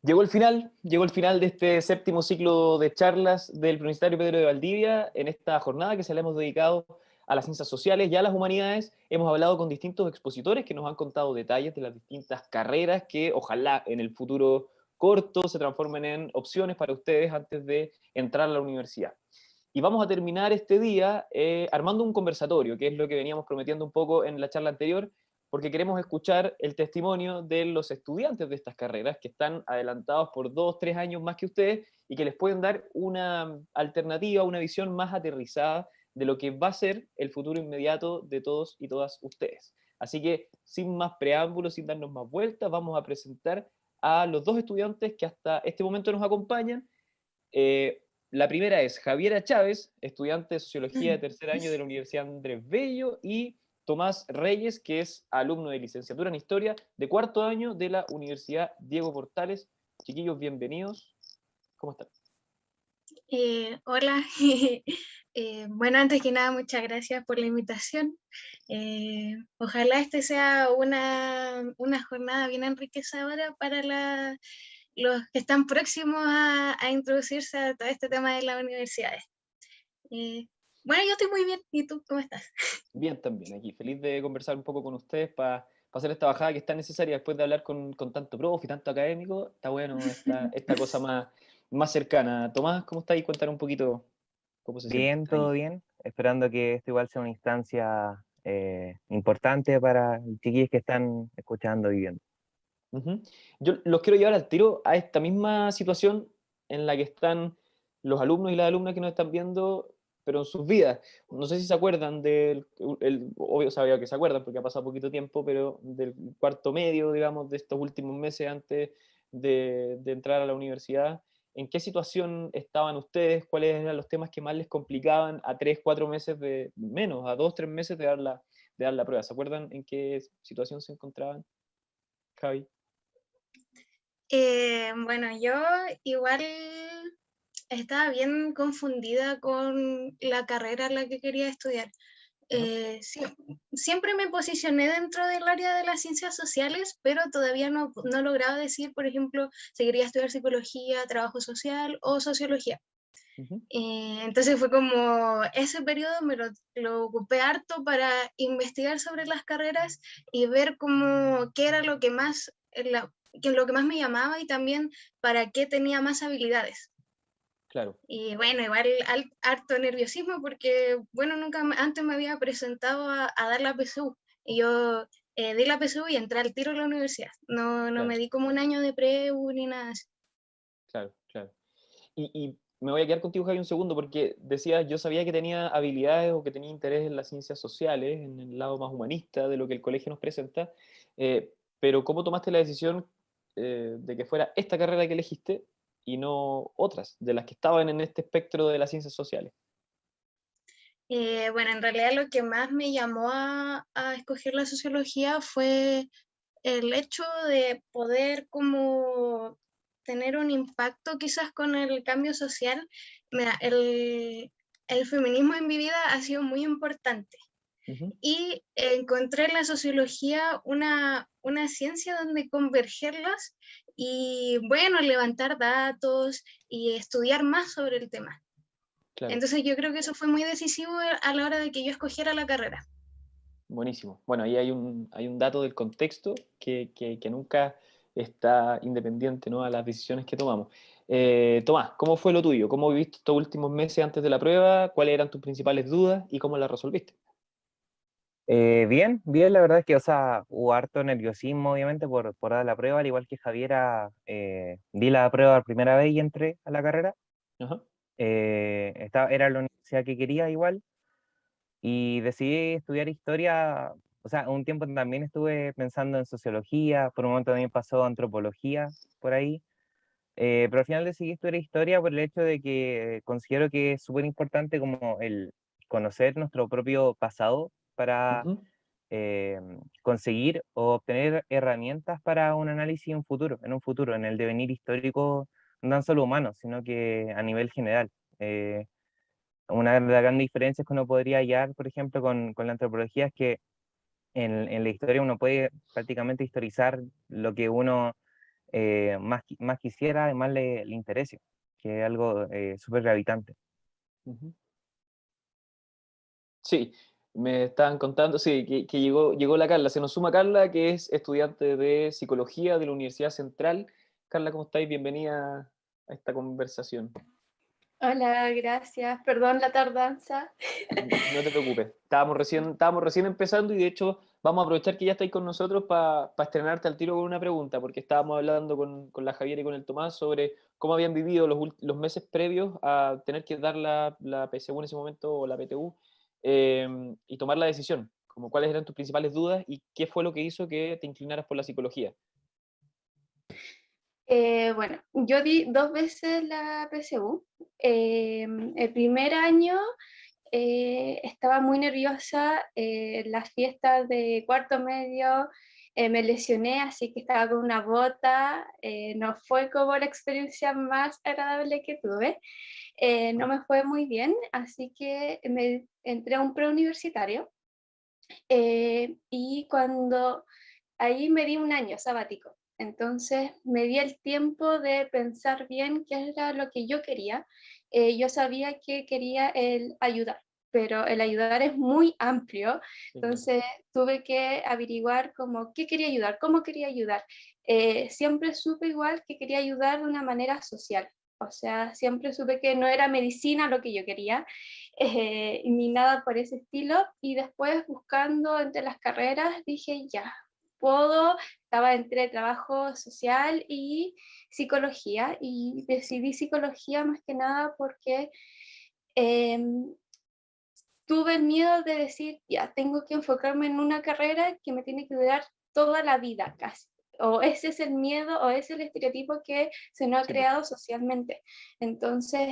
Llegó el final de este séptimo ciclo de charlas del Universitario Pedro de Valdivia. En esta jornada que se la hemos dedicado a las ciencias sociales y a las humanidades, hemos hablado con distintos expositores que nos han contado detalles de las distintas carreras que ojalá en el futuro corto se transformen en opciones para ustedes antes de entrar a la universidad. Y vamos a terminar este día armando un conversatorio, que es lo que veníamos prometiendo un poco en la charla anterior, porque queremos escuchar el testimonio de los estudiantes de estas carreras que están adelantados por 2, 3 años más que ustedes y que les pueden dar una alternativa, una visión más aterrizada de lo que va a ser el futuro inmediato de todos y todas ustedes. Así que, sin más preámbulos, sin darnos más vueltas, vamos a presentar a los dos estudiantes que hasta este momento nos acompañan. La primera es Javiera Chávez, estudiante de Sociología de tercer año de la Universidad Andrés Bello, y Tomás Reyes, que es alumno de licenciatura en Historia de cuarto año de la Universidad Diego Portales. Chiquillos, bienvenidos. ¿Cómo están? Hola, bueno, antes que nada, muchas gracias por la invitación. Ojalá este sea una jornada bien enriquecedora para los que están próximos a introducirse a todo este tema de las universidades. Bueno, yo estoy muy bien, ¿y tú cómo estás? Bien también, aquí. Feliz de conversar un poco con ustedes para hacer esta bajada que es tan necesaria después de hablar con tanto profe y tanto académico. Está bueno esta cosa más cercana. Tomás, ¿cómo está ahí? Cuéntanos un poquito cómo se siente Bien, estar ahí. todo bien. Esperando que esto igual sea una instancia importante para los chiquillos que están escuchando y viendo. Ujú. Yo los quiero llevar al tiro a esta misma situación en la que están los alumnos y las alumnas que nos están viendo, pero en sus vidas. No sé si se acuerdan obvio sabía que se acuerdan porque ha pasado poquito tiempo, pero del cuarto medio, digamos, de estos últimos meses antes de entrar a la universidad. ¿En qué situación estaban ustedes? ¿Cuáles eran los temas que más les complicaban a 3, 4 meses de menos, a 2, 3 meses de dar la prueba? ¿Se acuerdan en qué situación se encontraban, Javi? Bueno, yo igual estaba bien confundida con la carrera en la que quería estudiar. Ajá. Siempre me posicioné dentro del área de las ciencias sociales, pero todavía no lograba decir, por ejemplo, si quería estudiar psicología, trabajo social o sociología. Ujú. Entonces fue como ese periodo lo ocupé harto para investigar sobre las carreras y ver qué era lo que lo que más me llamaba y también para qué tenía más habilidades. Claro, Y bueno, igual harto nerviosismo porque, bueno, antes me había presentado a dar la PSU. Y yo di la PSU y entré al tiro a la universidad. No claro, me di como un año de preu ni nada así. claro, claro. Y me voy a quedar contigo, Javi, un segundo, porque decías, yo sabía que tenía habilidades o que tenía interés en las ciencias sociales, en el lado más humanista de lo que el colegio nos presenta, pero ¿cómo tomaste la decisión de que fuera esta carrera que elegiste y no otras, de las que estaban en este espectro de las ciencias sociales? Bueno, en realidad lo que más me llamó a escoger la sociología fue el hecho de poder como tener un impacto quizás con el cambio social. Mira, el feminismo en mi vida ha sido muy importante Ujú. y encontré en la sociología una ciencia donde convergerlas y, bueno, levantar datos y estudiar más sobre el tema. Claro. Entonces yo creo que eso fue muy decisivo a la hora de que yo escogiera la carrera. Buenísimo. Bueno, ahí hay un dato del contexto que nunca está independiente, ¿no?, a las decisiones que tomamos. Tomás, ¿cómo fue lo tuyo? ¿Cómo viviste estos últimos meses antes de la prueba? ¿Cuáles eran tus principales dudas y cómo las resolviste? Bien, bien, la verdad es que, o sea, hubo harto nerviosismo, obviamente, por dar la prueba, al igual que Javiera, di la prueba la primera vez y entré a la carrera. Ajá. Era la universidad que quería igual, y decidí estudiar historia. O sea, un tiempo también estuve pensando en sociología, por un momento también pasó antropología por ahí. Pero al final decidí estudiar historia por el hecho de que considero que es súper importante como el conocer nuestro propio pasado para Ujú. eh, conseguir o obtener herramientas para un análisis en un futuro, en el devenir histórico, no tan solo humano, sino que a nivel general. Eh, una de las grandes diferencias que uno podría hallar, por ejemplo, con la antropología es que en la historia uno puede prácticamente historizar lo que uno más quisiera y más le interese, que es algo súper gravitante. Ujú. Sí, me estaban contando, sí, que llegó la Carla. Se nos suma Carla, que es estudiante de psicología de la Universidad Central. Carla, ¿cómo estáis? Bienvenida a esta conversación. Hola, gracias. Perdón la tardanza. No te preocupes, estábamos recién empezando y de hecho vamos a aprovechar que ya estáis con nosotros para estrenarte al tiro con una pregunta, porque estábamos hablando con la Javiera y con el Tomás sobre cómo habían vivido los meses previos a tener que dar la PSU en ese momento o la PTU, y tomar la decisión, como cuáles eran tus principales dudas y qué fue lo que hizo que te inclinaras por la psicología. Bueno, yo di 2 veces la PSU. El primer año estaba muy nerviosa. En las fiestas de cuarto medio me lesioné, así que estaba con una bota. No fue como la experiencia más agradable que tuve. No me fue muy bien, así que me entré a un preuniversitario. Y cuando ahí me di un año sabático, entonces me di el tiempo de pensar bien qué era lo que yo quería. Yo sabía que quería el ayudar, pero el ayudar es muy amplio, Sí, claro. entonces tuve que averiguar como qué quería ayudar, cómo quería ayudar. Siempre supe igual que quería ayudar de una manera social. O sea, siempre supe que no era medicina lo que yo quería, ni nada por ese estilo. Y después buscando entre las carreras dije, ya, estaba entre trabajo social y psicología, y decidí psicología más que nada porque tuve el miedo de decir, ya, tengo que enfocarme en una carrera que me tiene que durar toda la vida casi. O ese es el miedo o ese es el estereotipo que se nos ha Sí, creado socialmente. Entonces,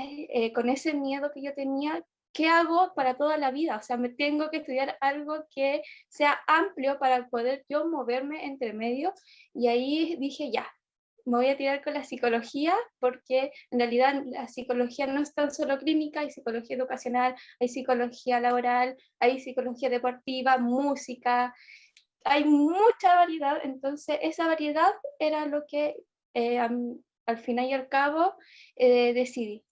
con ese miedo que yo tenía, ¿qué hago para toda la vida? O sea, me tengo que estudiar algo que sea amplio para poder yo moverme entre medio. Y ahí dije, ya, me voy a tirar con la psicología, porque en realidad la psicología no es tan solo clínica, hay psicología educacional, hay psicología laboral, hay psicología deportiva, música, hay mucha variedad. Entonces esa variedad era lo que al final y al cabo decidí.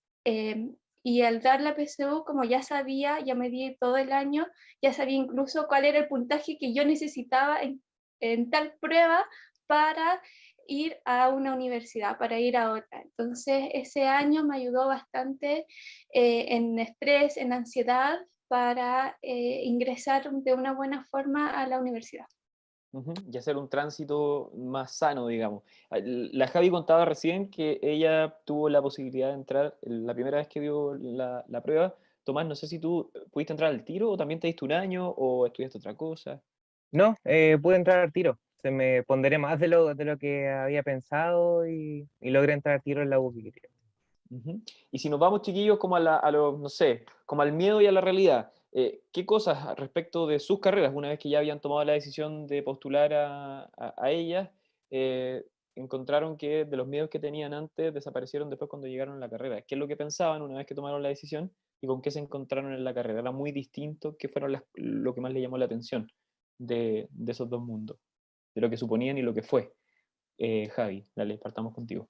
Y al dar la PSU, como ya sabía, ya me di todo el año, ya sabía incluso cuál era el puntaje que yo necesitaba en tal prueba para ir a una universidad, para ir a otra. Entonces ese año me ayudó bastante en estrés, en ansiedad, para ingresar de una buena forma a la universidad. ujú, y hacer un tránsito más sano, digamos. La Javi contaba recién que ella tuvo la posibilidad de entrar la primera vez que dio la prueba. Tomás, no sé si tú pudiste entrar al tiro o también te diste un año o estudiaste otra cosa. No, pude entrar al tiro. Se me ponderé más de lo que había pensado y logré entrar al tiro en la U que quería. Ujú. Y si nos vamos, chiquillos, como no sé, como al miedo y a la realidad, ¿qué cosas respecto de sus carreras, una vez que ya habían tomado la decisión de postular a ellas, encontraron que de los miedos que tenían antes desaparecieron después cuando llegaron a la carrera? ¿Qué es lo que pensaban una vez que tomaron la decisión y con qué se encontraron en la carrera? Era muy distinto. ¿Qué fueron lo que más les llamó la atención de esos dos mundos? De lo que suponían y lo que fue. Javi, dale, partamos contigo.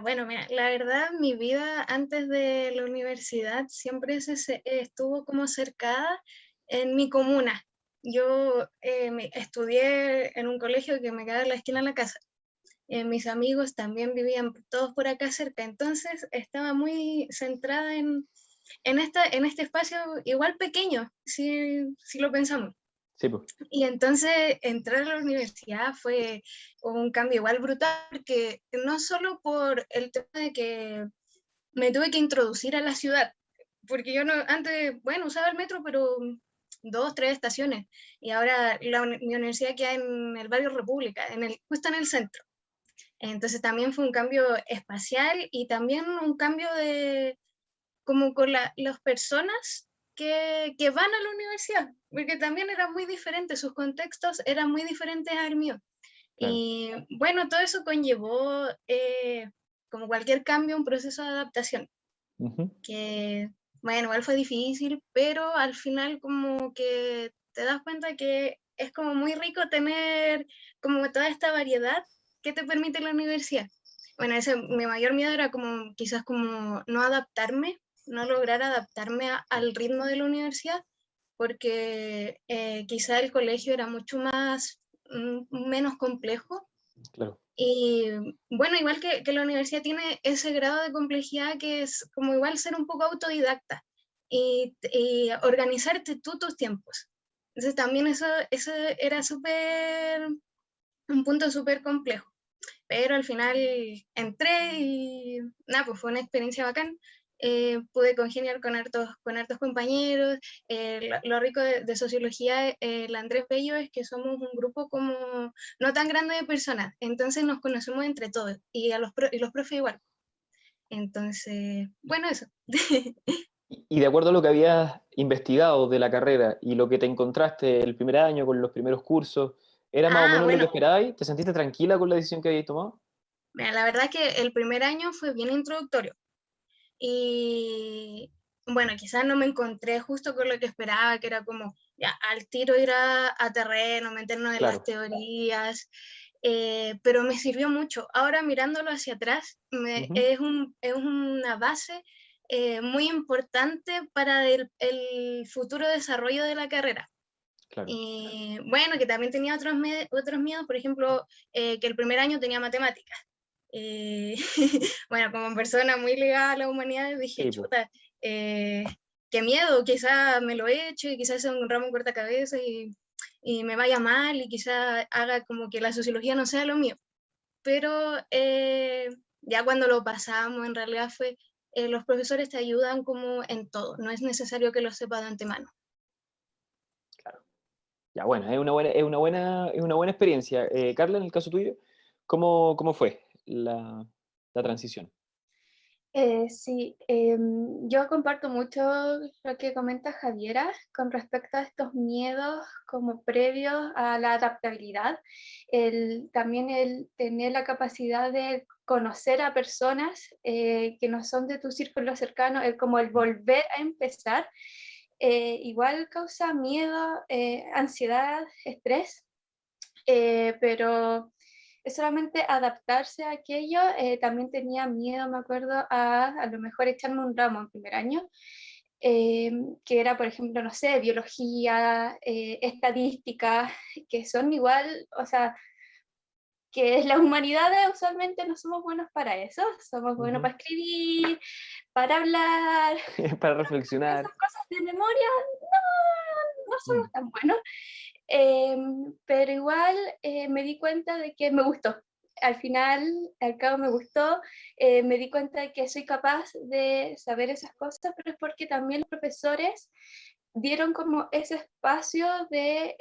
Bueno, mira, la verdad, mi vida antes de la universidad siempre estuvo como cercada en mi comuna. Yo estudié en un colegio que me quedaba en la esquina de la casa. Mis amigos también vivían todos por acá cerca, entonces estaba muy centrada en este espacio igual pequeño, si lo pensamos. Sí, pues. Y entonces entrar a la universidad fue un cambio igual brutal, porque no solo por el tema de que me tuve que introducir a la ciudad, porque yo no, antes, bueno, usaba el metro, pero 2, 3 estaciones, y ahora mi universidad queda en el barrio República, justo en el centro. Entonces también fue un cambio espacial y también un cambio de, como con las personas que van a la universidad, porque también eran muy diferentes, sus contextos eran muy diferentes al mío. Claro. Y bueno, todo eso conllevó, como cualquier cambio, un proceso de adaptación, Ujú. que, bueno, igual fue difícil, pero al final como que te das cuenta que es como muy rico tener como toda esta variedad que te permite la universidad. Bueno, mi mayor miedo era como quizás como no adaptarme, no lograr adaptarme al ritmo de la universidad, porque quizá el colegio era mucho más, menos complejo. Claro. Y bueno, igual que la universidad tiene ese grado de complejidad que es como igual ser un poco autodidacta y organizarte tú tus tiempos. Entonces también eso era un punto súper complejo. Pero al final entré y nada, pues fue una experiencia bacán. Pude congeniar con hartos compañeros. Lo rico de sociología, el Andrés Bello, es que somos un grupo como no tan grande de personas, entonces nos conocemos entre todos y, y los profes igual. Entonces, bueno, eso. Y de acuerdo a lo que habías investigado de la carrera y lo que te encontraste el primer año con los primeros cursos, ¿era más o menos lo que Bueno, esperabais? ¿Te sentiste tranquila con la decisión que habías tomado? mira, la verdad que el primer año fue bien introductorio. Y bueno, quizás no me encontré justo con lo que esperaba, que era como ya al tiro ir a terreno, meternos en las Claro. teorías, pero me sirvió mucho. Ahora mirándolo hacia atrás, Ujú. es una base muy importante para el futuro desarrollo de la carrera. Claro. Y bueno, que también tenía otros miedos, por ejemplo, que el primer año tenía matemáticas. Eh, bueno, como persona muy ligada a la humanidad, dije, Sí, pues. chuta, qué miedo, quizá me lo he hecho y quizás sea un ramo corta cabeza y me vaya mal y quizá haga como que la sociología no sea lo mío. Pero ya cuando lo pasamos, en realidad fue, los profesores te ayudan como en todo, no es necesario que lo sepas de antemano. Claro. Ya, bueno, es una buena experiencia. Carla, en el caso tuyo, ¿cómo fue la transición? Sí, yo comparto mucho lo que comenta Javiera con respecto a estos miedos como previos a la adaptabilidad, también el tener la capacidad de conocer a personas que no son de tu círculo cercano, como el volver a empezar, igual causa miedo, ansiedad, estrés, pero es solamente adaptarse a aquello. También tenía miedo, me acuerdo, a lo mejor echarme un ramo en primer año, que era, por ejemplo, no sé, biología, estadística, que son igual, o sea, que las humanidades usualmente no somos buenos para eso, somos buenos Ujú. para escribir, para hablar, Para esas reflexionar. cosas de memoria, no somos Mm. tan buenos. Pero igual me di cuenta de que me gustó. Al final, al cabo me gustó, me di cuenta de que soy capaz de saber esas cosas, pero es porque también los profesores dieron como ese espacio de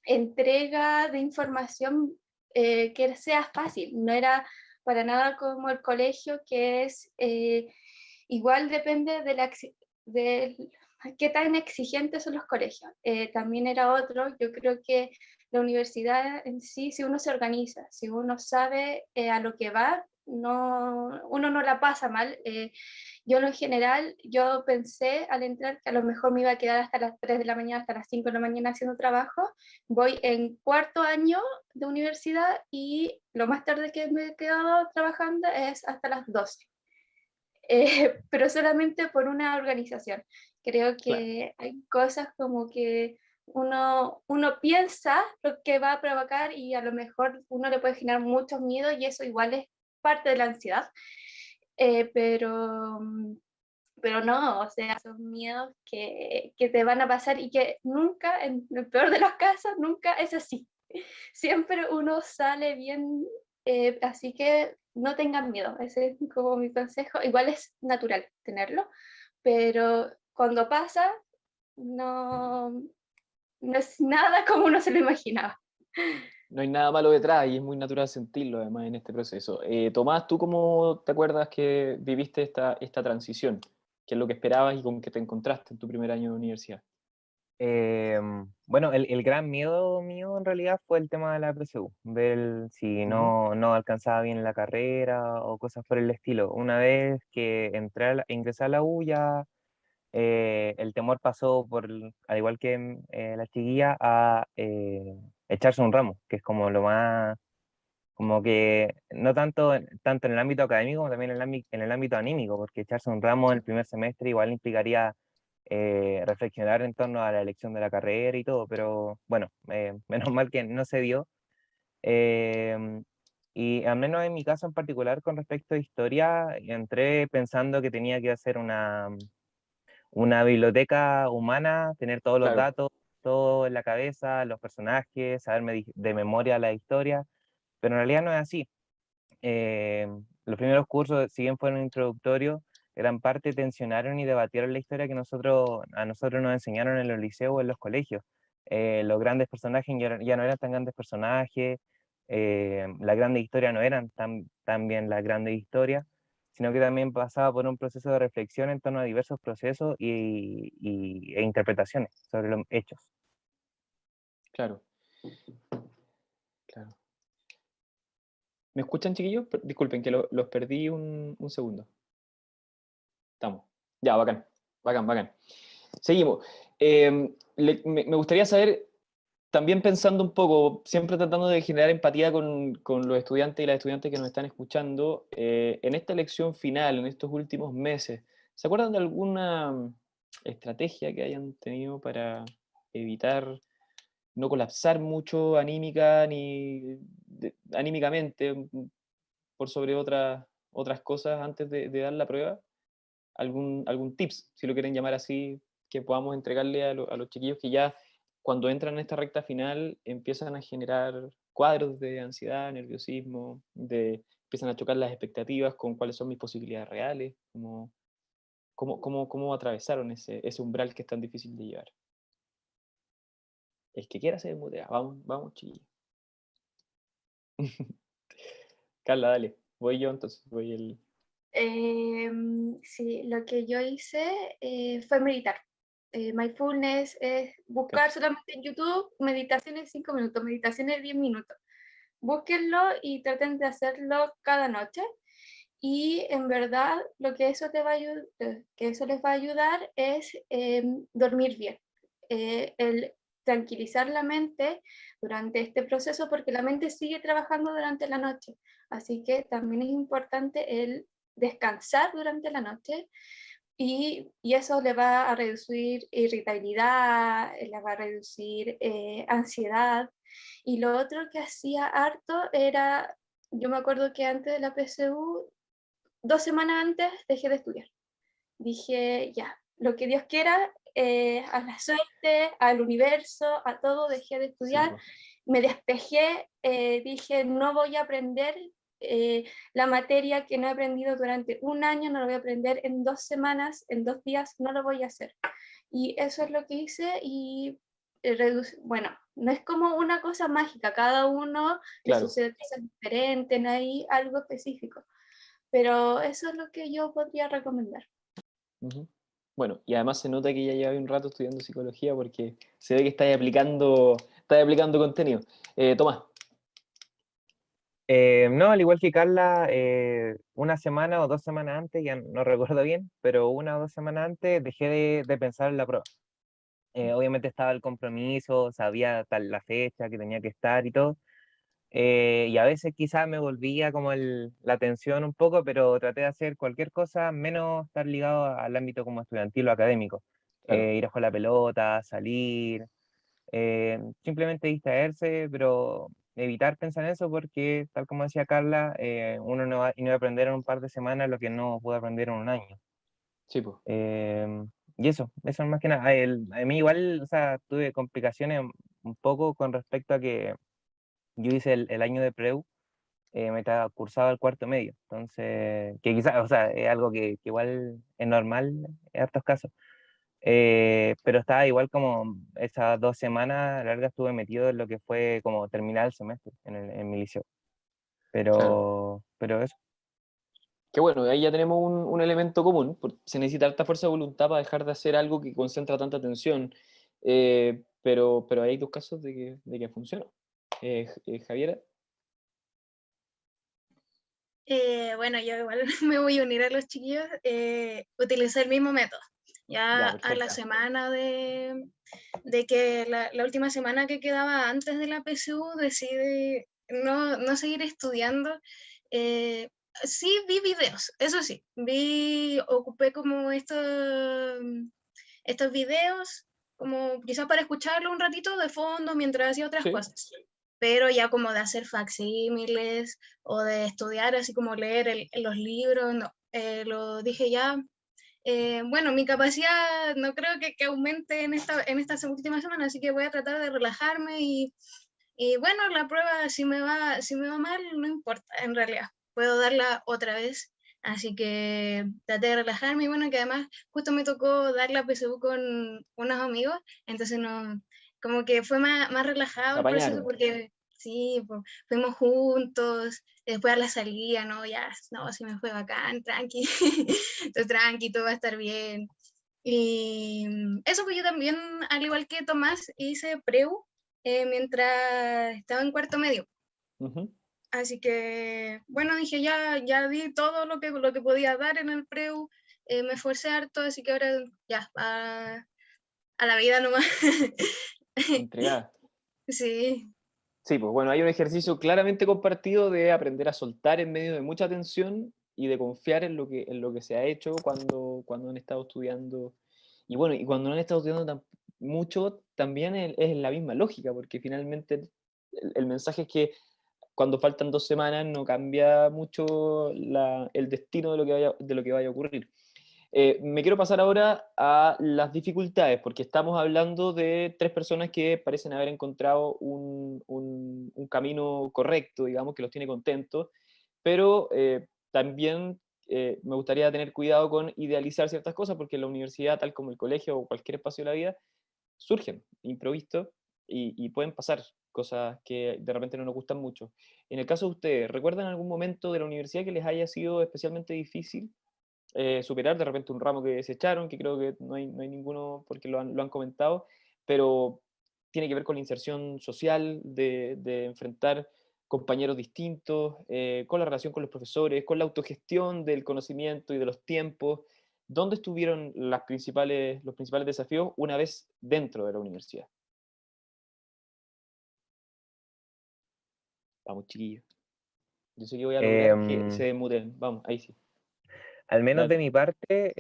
entrega de información que sea fácil. No era para nada como el colegio, que es igual depende de qué tan exigentes son los colegios. También era otro, yo creo que la universidad en sí, si uno se organiza, si uno sabe a lo que va, uno no la pasa mal. Yo en lo general, yo pensé al entrar que a lo mejor me iba a quedar hasta las 3 de la mañana, hasta las 5 de la mañana haciendo trabajo. Voy en cuarto año de universidad y lo más tarde que me he quedado trabajando es hasta las 12. Pero solamente por una organización. Creo Claro. que hay cosas como que uno piensa lo que va a provocar y a lo mejor uno le puede generar mucho miedo y eso igual es parte de la ansiedad. Eh, pero, pero no, o sea, son miedos que te van a pasar y que nunca, en el peor de los casos, nunca es así. Siempre uno sale bien, así que no tengan miedo, ese es como mi consejo. Igual es natural tenerlo, pero cuando pasa, no, no es nada como uno se lo imaginaba. No hay nada malo detrás y es muy natural sentirlo además en este proceso. Tomás, ¿tú cómo te acuerdas que viviste esta transición? ¿Qué es lo que esperabas y con qué te encontraste en tu primer año de universidad? Bueno, el gran miedo mío en realidad fue el tema de la PSU, ver si Ujú. no alcanzaba bien la carrera o cosas por el estilo. Una vez que ingresé a la U ya el temor pasó por, al igual que la chiquilla, a echarse un ramo, que es como lo más, como que no tanto en el ámbito académico, como también en el ámbito anímico, porque echarse un ramo en el primer semestre igual implicaría reflexionar en torno a la elección de la carrera y todo, pero bueno, menos mal que no se dio. Y al menos en mi caso en particular, con respecto a historia, entré pensando que tenía que hacer una biblioteca humana, tener todos los Claro, datos, todo en la cabeza, los personajes, saberme de memoria la historia, pero en realidad no es así. Eh, los primeros cursos, si bien fueron introductorios, gran parte tensionaron y debatieron la historia que a nosotros nos enseñaron en los liceos o en los colegios. Los grandes personajes ya no eran tan grandes personajes, las grandes historias no eran tan bien las grandes historias, sino que también pasaba por un proceso de reflexión en torno a diversos procesos e interpretaciones sobre los hechos. claro, claro. ¿Me escuchan, chiquillos? Disculpen, que los perdí un segundo. Estamos. Ya, bacán, bacán, bacán. Seguimos. Me gustaría saber, también pensando un poco, siempre tratando de generar empatía con los estudiantes y las estudiantes que nos están escuchando, en esta elección final, en estos últimos meses, ¿se acuerdan de alguna estrategia que hayan tenido para evitar no colapsar mucho anímica anímicamente por sobre otras cosas antes de dar la prueba? ¿Algún tips, si lo quieren llamar así, que podamos entregarle a los chiquillos que ya cuando entran en esta recta final empiezan a generar cuadros de ansiedad, nerviosismo, empiezan a chocar las expectativas con cuáles son mis posibilidades reales? ¿Cómo atravesaron ese umbral que es tan difícil de llevar? El que quiera se desmutea. Vamos, chiquillos. Carla, dale. Voy yo entonces. Sí, lo que yo hice fue meditar. Mindfulness es buscar solamente en YouTube meditaciones 5 minutos, meditaciones 10 minutos. Búsquenlo y traten de hacerlo cada noche. Y en verdad lo que eso, que eso les va a ayudar es dormir bien. El tranquilizar la mente durante este proceso, porque la mente sigue trabajando durante la noche. Así que también es importante el descansar durante la noche y eso le va a reducir irritabilidad, le va a reducir ansiedad. Y lo otro que hacía harto era, yo me acuerdo que antes de la PSU, 2 semanas antes dejé de estudiar. Dije, ya, lo que Dios quiera, a la suerte, al universo, a todo, dejé de Sí, estudiar, pues. me despejé, dije, no voy a aprender la materia que no he aprendido durante un año, no lo voy a aprender en 2 semanas, en 2 días, no lo voy a hacer. Y eso es lo que hice y bueno, no es como una cosa mágica, cada uno le Claro. sucede cosas diferentes, no hay algo específico, pero eso es lo que yo podría recomendar. Ujú. Bueno, y además se nota que ya lleva un rato estudiando psicología porque se ve que estáis aplicando contenido. Tomás. No, al igual que Carla, una semana o 2 semanas antes, ya no recuerdo bien, pero 1 o 2 semanas antes dejé de pensar en la prueba. Obviamente estaba el compromiso, sabía tal la fecha que tenía que estar y todo, y a veces quizás me volvía como la tensión un poco, pero traté de hacer cualquier cosa menos estar ligado al ámbito como estudiantil o académico. Claro, Ir a jugar la pelota, salir, simplemente distraerse, pero evitar pensar en eso porque, tal como decía Carla, uno no va a aprender en un par de semanas lo que no puede aprender en un año. sí, pues. Y eso es más que nada. A mí igual, o sea, tuve complicaciones un poco con respecto a que yo hice el año de preu, cursaba el cuarto medio, entonces, que quizás, o sea, es algo que igual es normal en estos casos. Pero estaba igual como esas 2 semanas largas estuve metido en lo que fue como terminar el semestre en mi liceo. Claro. Pero eso. Qué bueno, ahí ya tenemos un elemento común. Se necesita alta fuerza de voluntad para dejar de hacer algo que concentra tanta atención. Pero hay dos casos de que funciona. Javiera. Bueno, yo igual me voy a unir a los chiquillos, utilizar el mismo método. Ya a la perfecto. semana de que la última semana que quedaba antes de la PSU decidí no seguir estudiando. Sí vi videos, eso sí, ocupé como estos videos, como quizás para escucharlo un ratito de fondo mientras hacía otras Sí. cosas, pero ya como de hacer facsímiles o de estudiar así como leer los libros, no, lo dije ya. Bueno, mi capacidad no creo que aumente en esta última semana, así que voy a tratar de relajarme y bueno, la prueba si me va mal, no importa, en realidad, puedo darla otra vez. Así que traté de relajarme y bueno, que además justo me tocó dar la PSU con unos amigos, entonces no, como que fue más relajado el proceso Apañaron. porque sí, pues, fuimos juntos, después a la salida, no, ya, no, sí me fue bacán, tranqui, entonces tranqui, todo va a estar bien. Y eso pues yo también, al igual que Tomás, hice preu mientras estaba en cuarto medio. Ujú. Así que, bueno, dije, ya di todo lo que podía dar en el preu, me esforcé harto, así que ahora ya, a la vida nomás. Entregada. Sí, Sí, pues bueno, hay un ejercicio claramente compartido de aprender a soltar en medio de mucha tensión y de confiar en lo que se ha hecho cuando han estado estudiando. Y bueno, y cuando no han estado estudiando mucho, también es la misma lógica, porque finalmente el mensaje es que cuando faltan 2 semanas no cambia mucho el destino de lo que vaya a ocurrir. Me quiero pasar ahora a las dificultades, porque estamos hablando de 3 personas que parecen haber encontrado un camino correcto, digamos, que los tiene contentos, pero también me gustaría tener cuidado con idealizar ciertas cosas, porque en la universidad, tal como el colegio o cualquier espacio de la vida, surgen improvistos y pueden pasar cosas que de repente no nos gustan mucho. En el caso de ustedes, ¿recuerdan algún momento de la universidad que les haya sido especialmente difícil superar? De repente un ramo que desecharon, que creo que no hay ninguno porque lo han comentado, pero tiene que ver con la inserción social, de enfrentar compañeros distintos, con la relación con los profesores, con la autogestión del conocimiento y de los tiempos. ¿Dónde estuvieron los principales desafíos una vez dentro de la universidad? Vamos, chiquillos. Yo sé que voy a lograr que Em, se desmuten. Vamos, ahí sí. Al menos de Dale. mi parte,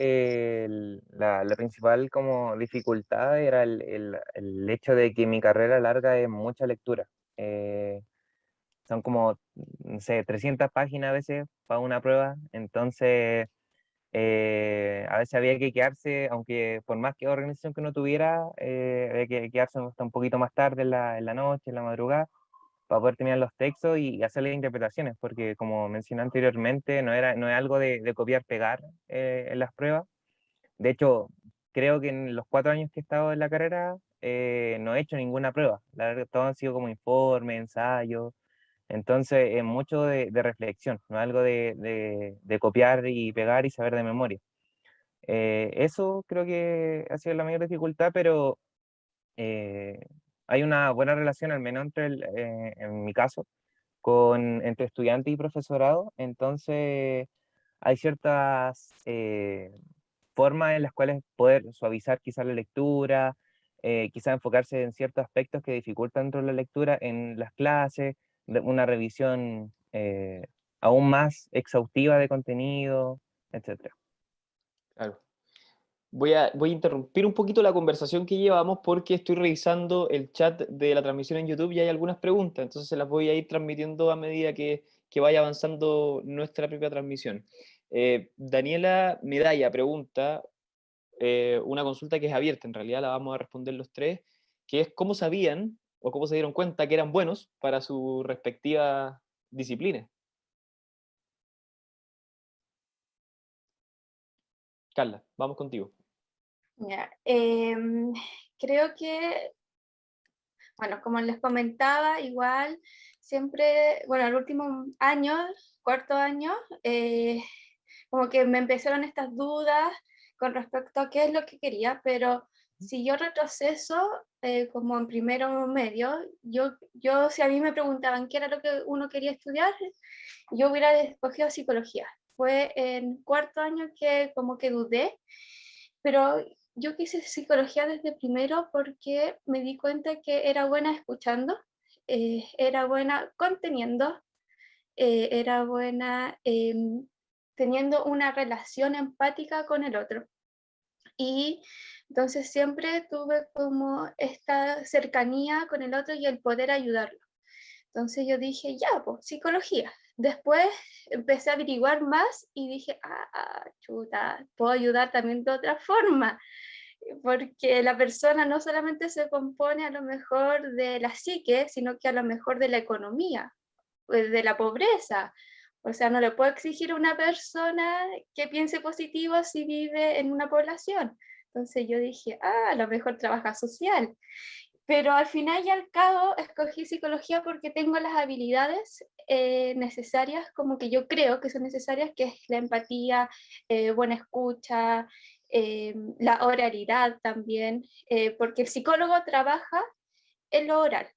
la principal como dificultad era el hecho de que mi carrera larga es mucha lectura. Eh, Son como, no sé, 300 páginas a veces para una prueba, entonces a veces había que quedarse, aunque por más que organización que uno tuviera, había que quedarse hasta un poquito más tarde en la noche, en la madrugada, para poder terminar los textos y hacer las interpretaciones, porque como mencioné anteriormente, no es algo de copiar, pegar en las pruebas. De hecho, creo que en los 4 años que he estado en la carrera, no he hecho ninguna prueba. La verdad, todo han sido como informes, ensayos. Entonces, es mucho de reflexión, no es algo de copiar y pegar y saber de memoria. Eso creo que ha sido la mayor dificultad, pero eh, hay una buena relación, al menos en mi caso, entre estudiante y profesorado. Entonces, hay ciertas formas en las cuales poder suavizar quizás la lectura, quizás enfocarse en ciertos aspectos que dificultan dentro de la lectura en las clases, una revisión aún más exhaustiva de contenido, etcétera. Claro. Voy a interrumpir un poquito la conversación que llevamos porque estoy revisando el chat de la transmisión en YouTube y hay algunas preguntas, entonces se las voy a ir transmitiendo a medida que vaya avanzando nuestra propia transmisión. Daniela Medalla pregunta, una consulta que es abierta, en realidad la vamos a responder los tres, que es cómo sabían o cómo se dieron cuenta que eran buenos para su respectiva disciplina. Carla, vamos contigo. Ya, creo que, bueno, como les comentaba, igual siempre, bueno, el último año, cuarto año, como que me empezaron estas dudas con respecto a qué es lo que quería, pero si yo retroceso, como en primero medio, si a mí me preguntaban qué era lo que uno quería estudiar, yo hubiera escogido psicología. Fue en cuarto año que como que dudé, pero yo quise psicología desde primero porque me di cuenta que era buena escuchando, era buena conteniendo, era buena teniendo una relación empática con el otro. Y entonces siempre tuve como esta cercanía con el otro y el poder ayudarlo. Entonces yo dije, ya, pues, psicología. Después empecé a averiguar más y dije, chuta, puedo ayudar también de otra forma, porque la persona no solamente se compone a lo mejor de la psique, sino que a lo mejor de la economía, pues, de la pobreza. O sea, no le puedo exigir a una persona que piense positivo si vive en una población. Entonces yo dije, a lo mejor trabaja social. Pero al final y al cabo escogí psicología porque tengo las habilidades necesarias, como que yo creo que son necesarias, que es la empatía, buena escucha, la oralidad también, porque el psicólogo trabaja en lo oral.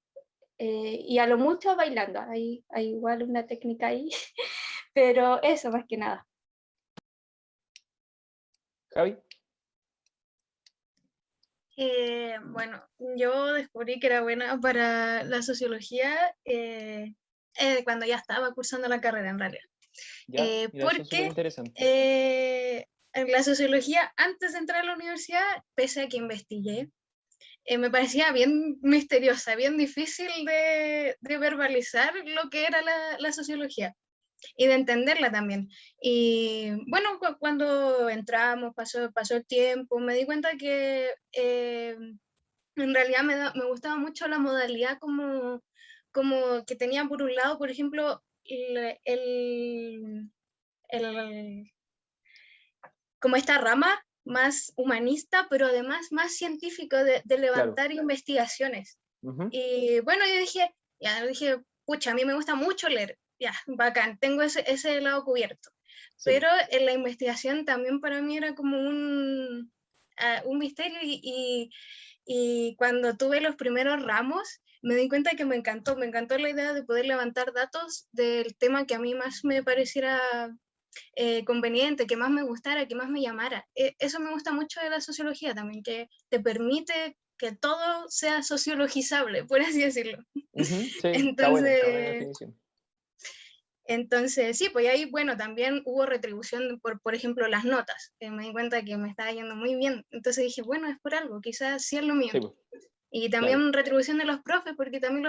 Y a lo mucho bailando, hay igual una técnica ahí, pero eso más que nada. Javi. Bueno, yo descubrí que era buena para la sociología cuando ya estaba cursando la carrera en realidad. Ya, mira, eso es súper Porque interesante. en la sociología, antes de entrar a la universidad, pese a que investigué, me parecía bien misteriosa, bien difícil de verbalizar lo que era la sociología y de entenderla también. Y bueno, cuando entramos, pasó el tiempo, me di cuenta que en realidad me gustaba mucho la modalidad como que tenía por un lado, por ejemplo, el como esta rama más humanista, pero además más científico de levantar investigaciones. Ujú. Y bueno, yo dije, pucha, a mí me gusta mucho leer, ya, bacán, tengo ese lado cubierto. Sí, Pero en la investigación también para mí era como un misterio y cuando tuve los primeros ramos me di cuenta que me encantó la idea de poder levantar datos del tema que a mí más me pareciera conveniente, que más me gustara, que más me llamara. Eso me gusta mucho de la sociología también, que te permite que todo sea sociologizable, por así decirlo. Ujú, sí, está buena la definición. Entonces, sí, pues ahí, bueno, también hubo retribución por ejemplo, las notas. Me di cuenta que me estaba yendo muy bien. Entonces dije, bueno, es por algo, quizás sí es lo mío. Sí, pues, Y también retribución de los profes, porque también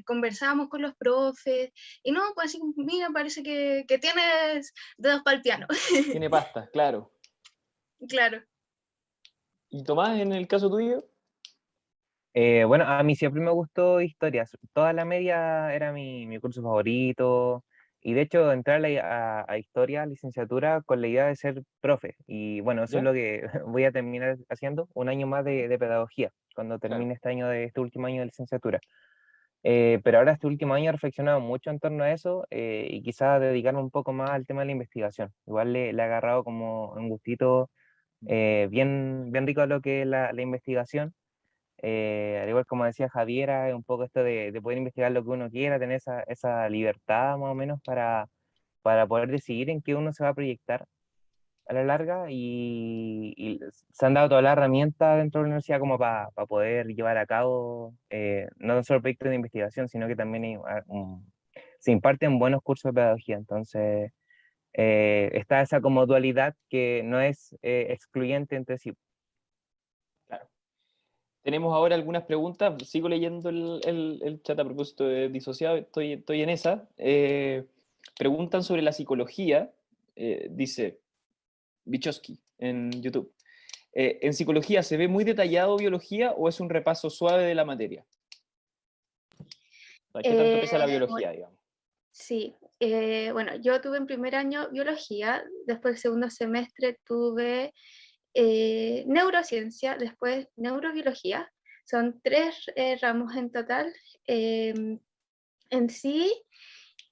conversábamos con los profes. Y no, pues así, mira, parece que tienes dedos para el piano. tiene pasta, claro. Claro. ¿Y Tomás, en el caso tuyo? Bueno, a mí siempre me gustó historia. Toda la media era mi curso favorito. Y de hecho, entré a historia, licenciatura, con la idea de ser profe. Y bueno, eso es ¿Ya? lo que voy a terminar haciendo, un año más de pedagogía, cuando termine Claro. este último año de licenciatura. Pero ahora este último año he reflexionado mucho en torno a eso y quizás dedicarme un poco más al tema de la investigación. Igual le he agarrado como un gustito bien rico a lo que es la investigación. Al igual como decía Javiera, es un poco esto de poder investigar lo que uno quiera, tener esa libertad más o menos para poder decidir en qué uno se va a proyectar a la larga y se han dado todas las herramientas dentro de la universidad como para poder llevar a cabo no tan solo proyectos de investigación, sino que también se imparten buenos cursos de pedagogía. Entonces, está esa como dualidad que no es excluyente entre sí. Claro. Tenemos ahora algunas preguntas. Sigo leyendo el chat a propósito de disociado. Estoy en esa. Preguntan sobre la psicología. Dice Bichowski en YouTube. ¿En psicología se ve muy detallado biología o es un repaso suave de la materia? ¿Qué tanto pesa la biología, digamos? Sí, bueno, yo tuve en primer año biología, después segundo semestre tuve neurociencia, después neurobiología. Son 3 ramos en total. En sí,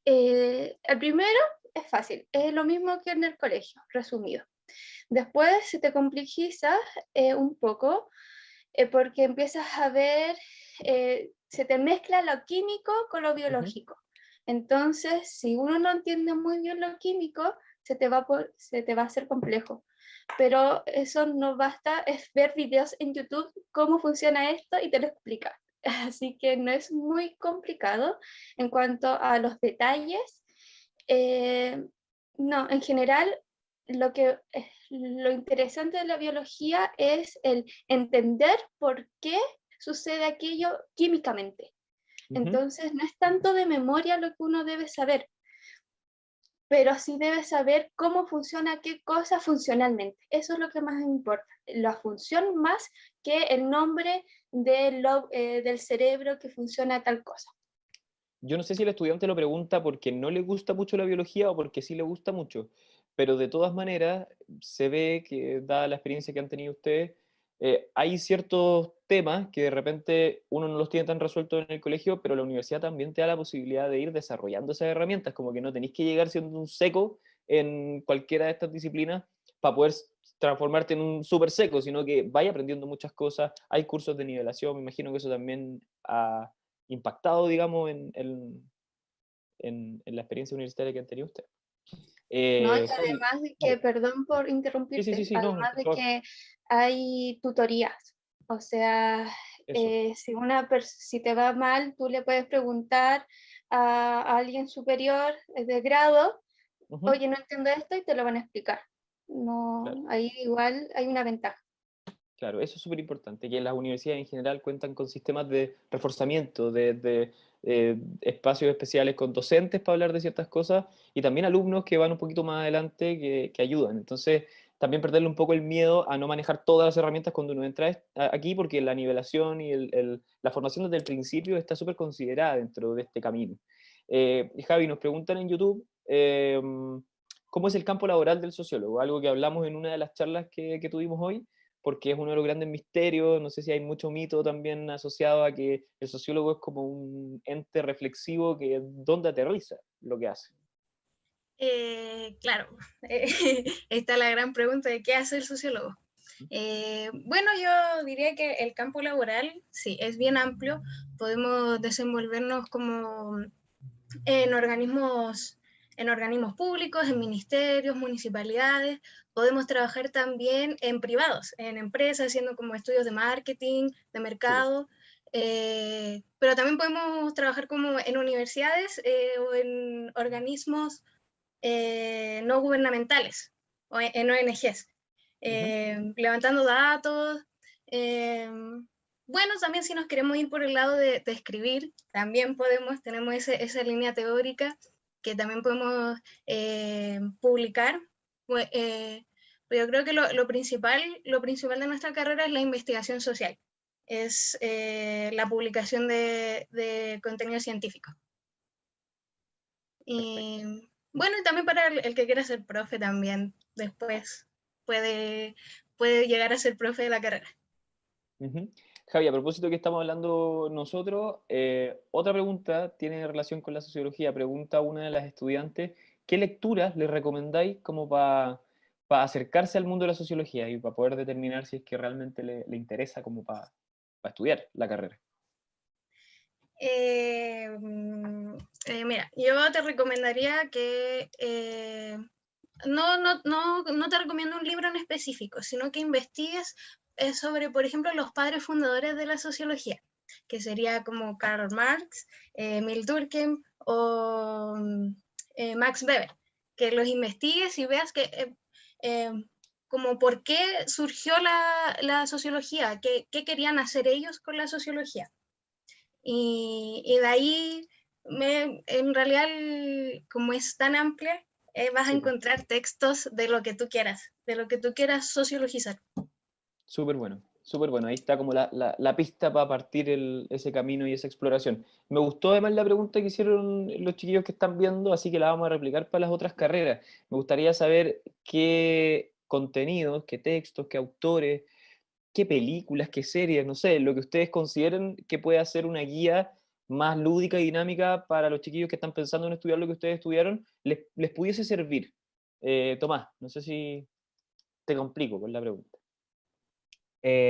el primero es fácil, es lo mismo que en el colegio, resumido. Después se te complejiza un poco porque empiezas a ver, se te mezcla lo químico con lo biológico. Entonces, si uno no entiende muy bien lo químico, se te va a hacer complejo. pero eso no basta, es ver videos en YouTube, cómo funciona esto y te lo explica. Así que no es muy complicado en cuanto a los detalles. Eh, no, en general, lo interesante de la biología es el entender por qué sucede aquello químicamente. Ujú. Entonces, no es tanto de memoria lo que uno debe saber, pero sí debe saber cómo funciona qué cosa funcionalmente. Eso es lo que más importa, la función más que el nombre del cerebro que funciona tal cosa. Yo no sé si el estudiante lo pregunta porque no le gusta mucho la biología o porque sí le gusta mucho, pero de todas maneras se ve que, dada la experiencia que han tenido ustedes, hay ciertos temas que de repente uno no los tiene tan resueltos en el colegio, pero la universidad también te da la posibilidad de ir desarrollando esas herramientas, como que no tenéis que llegar siendo un seco en cualquiera de estas disciplinas para poder transformarte en un súper seco, sino que vaya aprendiendo muchas cosas, hay cursos de nivelación, me imagino que eso también ha impactado, digamos, en la experiencia universitaria que han tenido ustedes. ¿No? Y Javi, además de que, dale. perdón por Sí, sí, sí, interrumpirte, sí, no, además por de favor, que hay tutorías, o sea, eso. si te va mal, tú le puedes preguntar a alguien superior de grado, Ujú, oye, no entiendo esto y te lo van a explicar. claro, No, ahí igual hay una ventaja. claro, eso es súper importante, que las universidades en general cuentan con sistemas de reforzamiento, de espacios especiales con docentes para hablar de ciertas cosas y también alumnos que van un poquito más adelante que ayudan. Entonces, también perderle un poco el miedo a no manejar todas las herramientas cuando uno entra aquí, porque la nivelación y la formación desde el principio está súper considerada dentro de este camino. Javi, nos preguntan en YouTube, ¿cómo es el campo laboral del sociólogo? Algo que hablamos en una de las charlas que tuvimos hoy, porque es uno de los grandes misterios, no sé si hay mucho mito también asociado a que el sociólogo es como un ente reflexivo que donde aterriza lo que hace. Claro, está la gran pregunta de qué hace el sociólogo. Bueno, yo diría que el campo laboral, sí, es bien amplio. Podemos desenvolvernos como en organismos públicos, en ministerios, municipalidades. Podemos trabajar también en privados, en empresas, haciendo como estudios de marketing, de Súper. mercado. Pero también podemos trabajar como en universidades o en organismos no gubernamentales o en ONGs, Ujú. levantando datos. Bueno, también si nos queremos ir por el lado de escribir, también tenemos esa línea teórica que también podemos publicar. Pues, pero yo creo que lo principal de nuestra carrera es la investigación social, es la publicación de contenido científico. Perfecto. Y bueno, y también para el que quiera ser profe también, después puede, puede llegar a ser profe de la carrera. Ujú. Javi, a propósito que estamos hablando nosotros, otra pregunta tiene relación con la sociología. Pregunta una de las estudiantes, ¿qué lecturas le recomendáis como para acercarse al mundo de la sociología y para poder determinar si es que realmente le interesa como para estudiar la carrera? Mira, yo te recomendaría que no te recomiendo un libro en específico, sino que investigues sobre, por ejemplo, los padres fundadores de la sociología, que sería como Karl Marx, Emil Durkheim o Max Weber, que los investigues y veas que eh, como por qué surgió la sociología, qué querían hacer ellos con la sociología. Y de ahí, en realidad, como es tan amplia, vas a Sí, pues. encontrar textos de lo que tú quieras sociologizar. Súper bueno, súper bueno. Ahí está como la pista para partir ese camino y esa exploración. Me gustó además la pregunta que hicieron los chiquillos que están viendo, así que la vamos a replicar para las otras carreras. Me gustaría saber qué contenidos, qué textos, qué autores, qué películas, qué series, no sé, lo que ustedes consideren que puede ser una guía más lúdica y dinámica para los chiquillos que están pensando en estudiar lo que ustedes estudiaron, les pudiese servir. Tomás, no sé si te complico con la pregunta.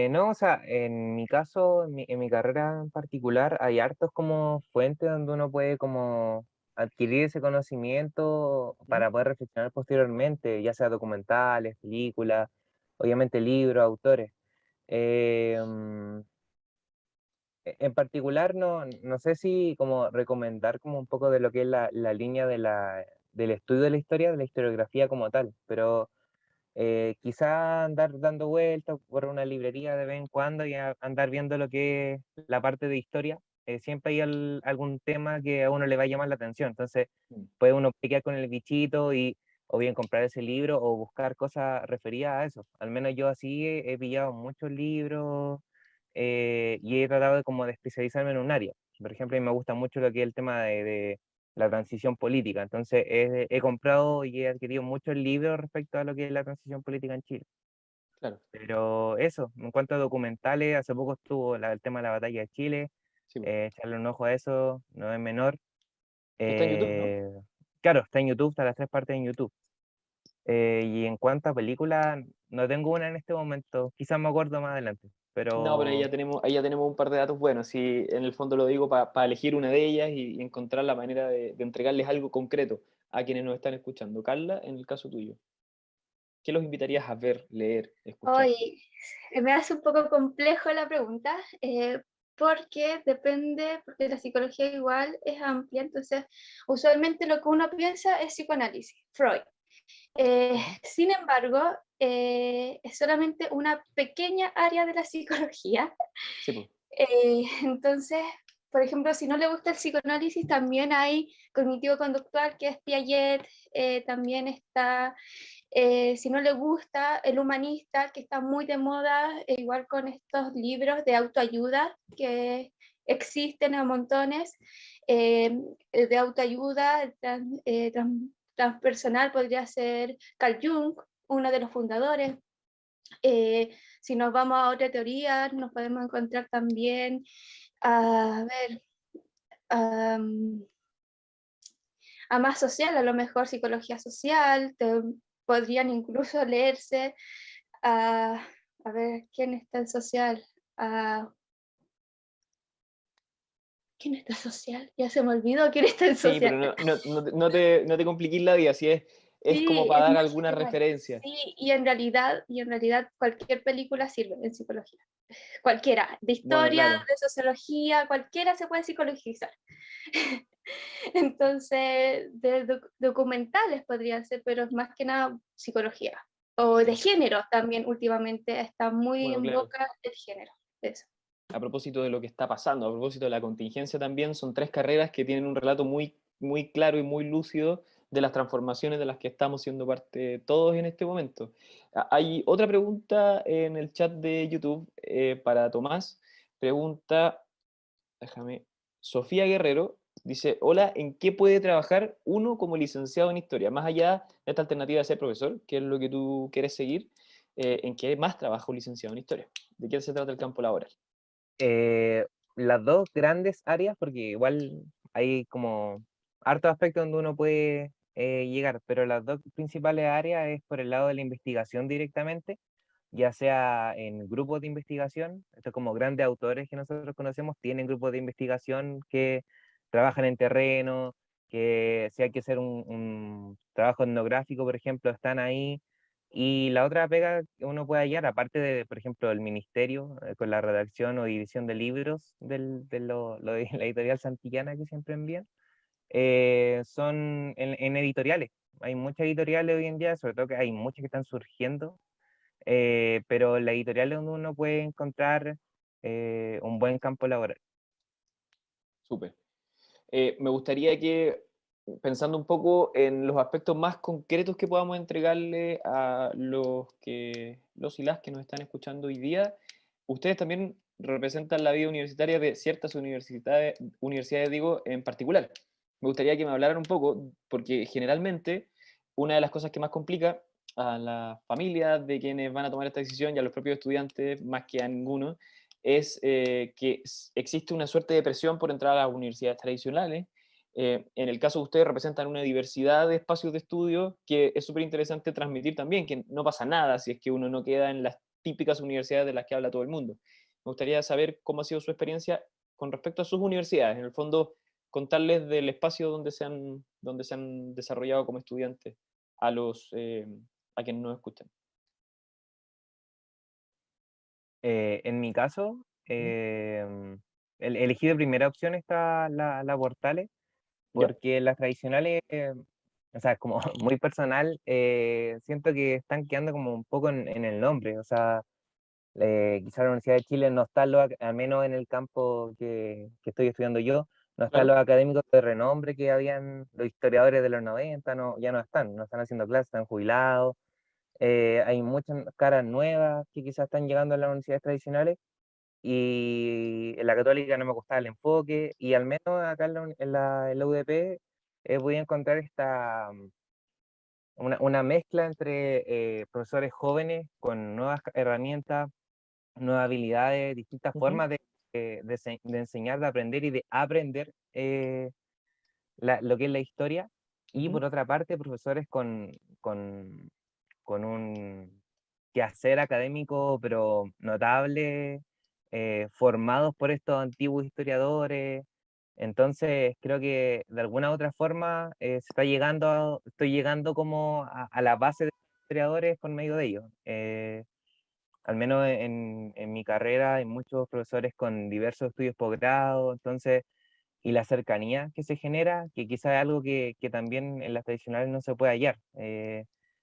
No, o sea, en mi caso, en mi carrera en particular, hay hartos como fuentes donde uno puede como adquirir ese conocimiento para poder reflexionar posteriormente, ya sea documentales, películas, obviamente libros, autores. Mm, en particular, no sé si como recomendar como un poco de lo que es la línea del estudio de la historia, de la historiografía como tal, pero quizá andar dando vueltas por una librería de vez en cuando y andar viendo lo que es la parte de historia. Siempre hay algún tema que a uno le va a llamar la atención, entonces Mm. puede uno quedar con el bichito y o bien comprar ese libro o buscar cosas referidas a eso. Al menos yo así he pillado muchos libros y he tratado de como de especializarme en un área. Por ejemplo, a mí me gusta mucho lo que es el tema de la transición política. Entonces, he comprado y he adquirido muchos libros respecto a lo que es la transición política en Chile. Claro, Pero eso, en cuanto a documentales, hace poco estuvo el tema de la batalla de Chile, sí, po. echarle un ojo a eso, no es menor. Está en YouTube, ¿no? Eh, claro, está en YouTube, está las 3 partes en YouTube. Y en cuanto a películas, no tengo una en este momento, quizás me acuerdo más adelante, No, pero pero ahí ya tenemos un par de datos buenos. Sí, en el fondo lo digo para elegir una de ellas y encontrar la manera de entregarles algo concreto a quienes nos están escuchando. Carla, en el caso tuyo, ¿qué los invitarías a ver, leer, escuchar? Hoy me hace un poco complejo la pregunta, porque depende, porque la psicología igual es amplia, entonces usualmente lo que uno piensa es psicoanálisis, Freud. Ujú. Sin embargo, es solamente una pequeña área de la psicología. Sí, pues. Entonces, por ejemplo, si no le gusta el psicoanálisis, también hay cognitivo-conductual, que es Piaget, también está, si no le gusta, el humanista, que está muy de moda, igual con estos libros de autoayuda que existen a montones, de autoayuda transpersonal podría ser Carl Jung, uno de los fundadores. Si nos vamos a otra teoría, nos podemos encontrar también, a ver, am, a más social, a lo mejor psicología social, podrían incluso leerse a ver, ¿quién está en social? Ah, ¿quién está en social? Ya se me olvidó quién está en Sí, social. pero no te compliques la vida, si es como Sí, para es dar más alguna general. referencia. Sí, y en realidad cualquier película sirve en psicología. Cualquiera, de Bueno, historia, claro, de sociología, cualquiera se puede psicologizar. Entonces, de documentales podría ser, pero es más que nada psicología. O de sí. género también últimamente está muy Bueno, en claro. boca el género. Eso. A propósito de lo que está pasando, a propósito de la contingencia también, son tres carreras que tienen un relato muy, muy claro y muy lúcido de las transformaciones de las que estamos siendo parte todos en este momento. Hay otra pregunta en el chat de YouTube para Tomás. Pregunta, déjame, Sofía Guerrero, dice, hola, ¿en qué puede trabajar uno como licenciado en historia? Más allá de esta alternativa de ser profesor, que es lo que tú quieres seguir, ¿en qué más trabaja un licenciado en historia? ¿De qué se trata el campo laboral? eh, las dos grandes áreas, porque igual hay como hartos aspectos donde uno puede llegar, pero las dos principales áreas es por el lado de la investigación directamente, ya sea en grupos de investigación, estos como grandes autores que nosotros conocemos tienen grupos de investigación que trabajan en terreno, que si hay que hacer un trabajo etnográfico, por ejemplo, están ahí. Y la otra pega que uno puede hallar, aparte de, por ejemplo, el ministerio, con la redacción o división de libros lo de la editorial Santillana que siempre envían, son en editoriales. Hay muchas editoriales hoy en día, sobre todo que hay muchas que están surgiendo, pero la editorial es donde uno puede encontrar un buen campo laboral. Súper. Me gustaría que, pensando un poco en los aspectos más concretos que podamos entregarle a los y las que nos están escuchando hoy día, ustedes también representan la vida universitaria de ciertas universidades digo, en particular. Me gustaría que me hablaran un poco, porque generalmente una de las cosas que más complica a las familias de quienes van a tomar esta decisión y a los propios estudiantes, más que a ninguno, es que existe una suerte de presión por entrar a las universidades tradicionales. En el caso de ustedes representan una diversidad de espacios de estudio que es súper interesante transmitir también, que no pasa nada si es que uno no queda en las típicas universidades de las que habla todo el mundo. Me gustaría saber cómo ha sido su experiencia con respecto a sus universidades. En el fondo, contarles del espacio donde se han desarrollado como estudiantes a quienes nos escuchan. En mi caso, elegí de primera opción la Portales, ¿Ya? porque las tradicionales, o sea, como muy personal, siento que están quedando como un poco en el nombre. O sea, quizá la Universidad de Chile no está, al menos en el campo que estoy estudiando yo, no están Claro. los académicos de renombre que habían los historiadores de los 90, no, ya no están haciendo clases, están jubilados. Hay muchas caras nuevas que quizás están llegando a las universidades tradicionales, y en la Católica no me gustaba el enfoque, y al menos acá en la UDP voy a encontrar una mezcla entre profesores jóvenes con nuevas herramientas, nuevas habilidades, distintas formas de enseñar, de aprender y de aprender lo que es la historia, y por otra parte profesores con un quehacer académico pero notable, formados por estos antiguos historiadores. Entonces creo que de alguna u otra forma estoy llegando como a la base de los historiadores por medio de ellos. Al menos en mi carrera hay muchos profesores con diversos estudios posgrado, entonces, y la cercanía que se genera, que quizás es algo que también en las tradicionales no se puede hallar.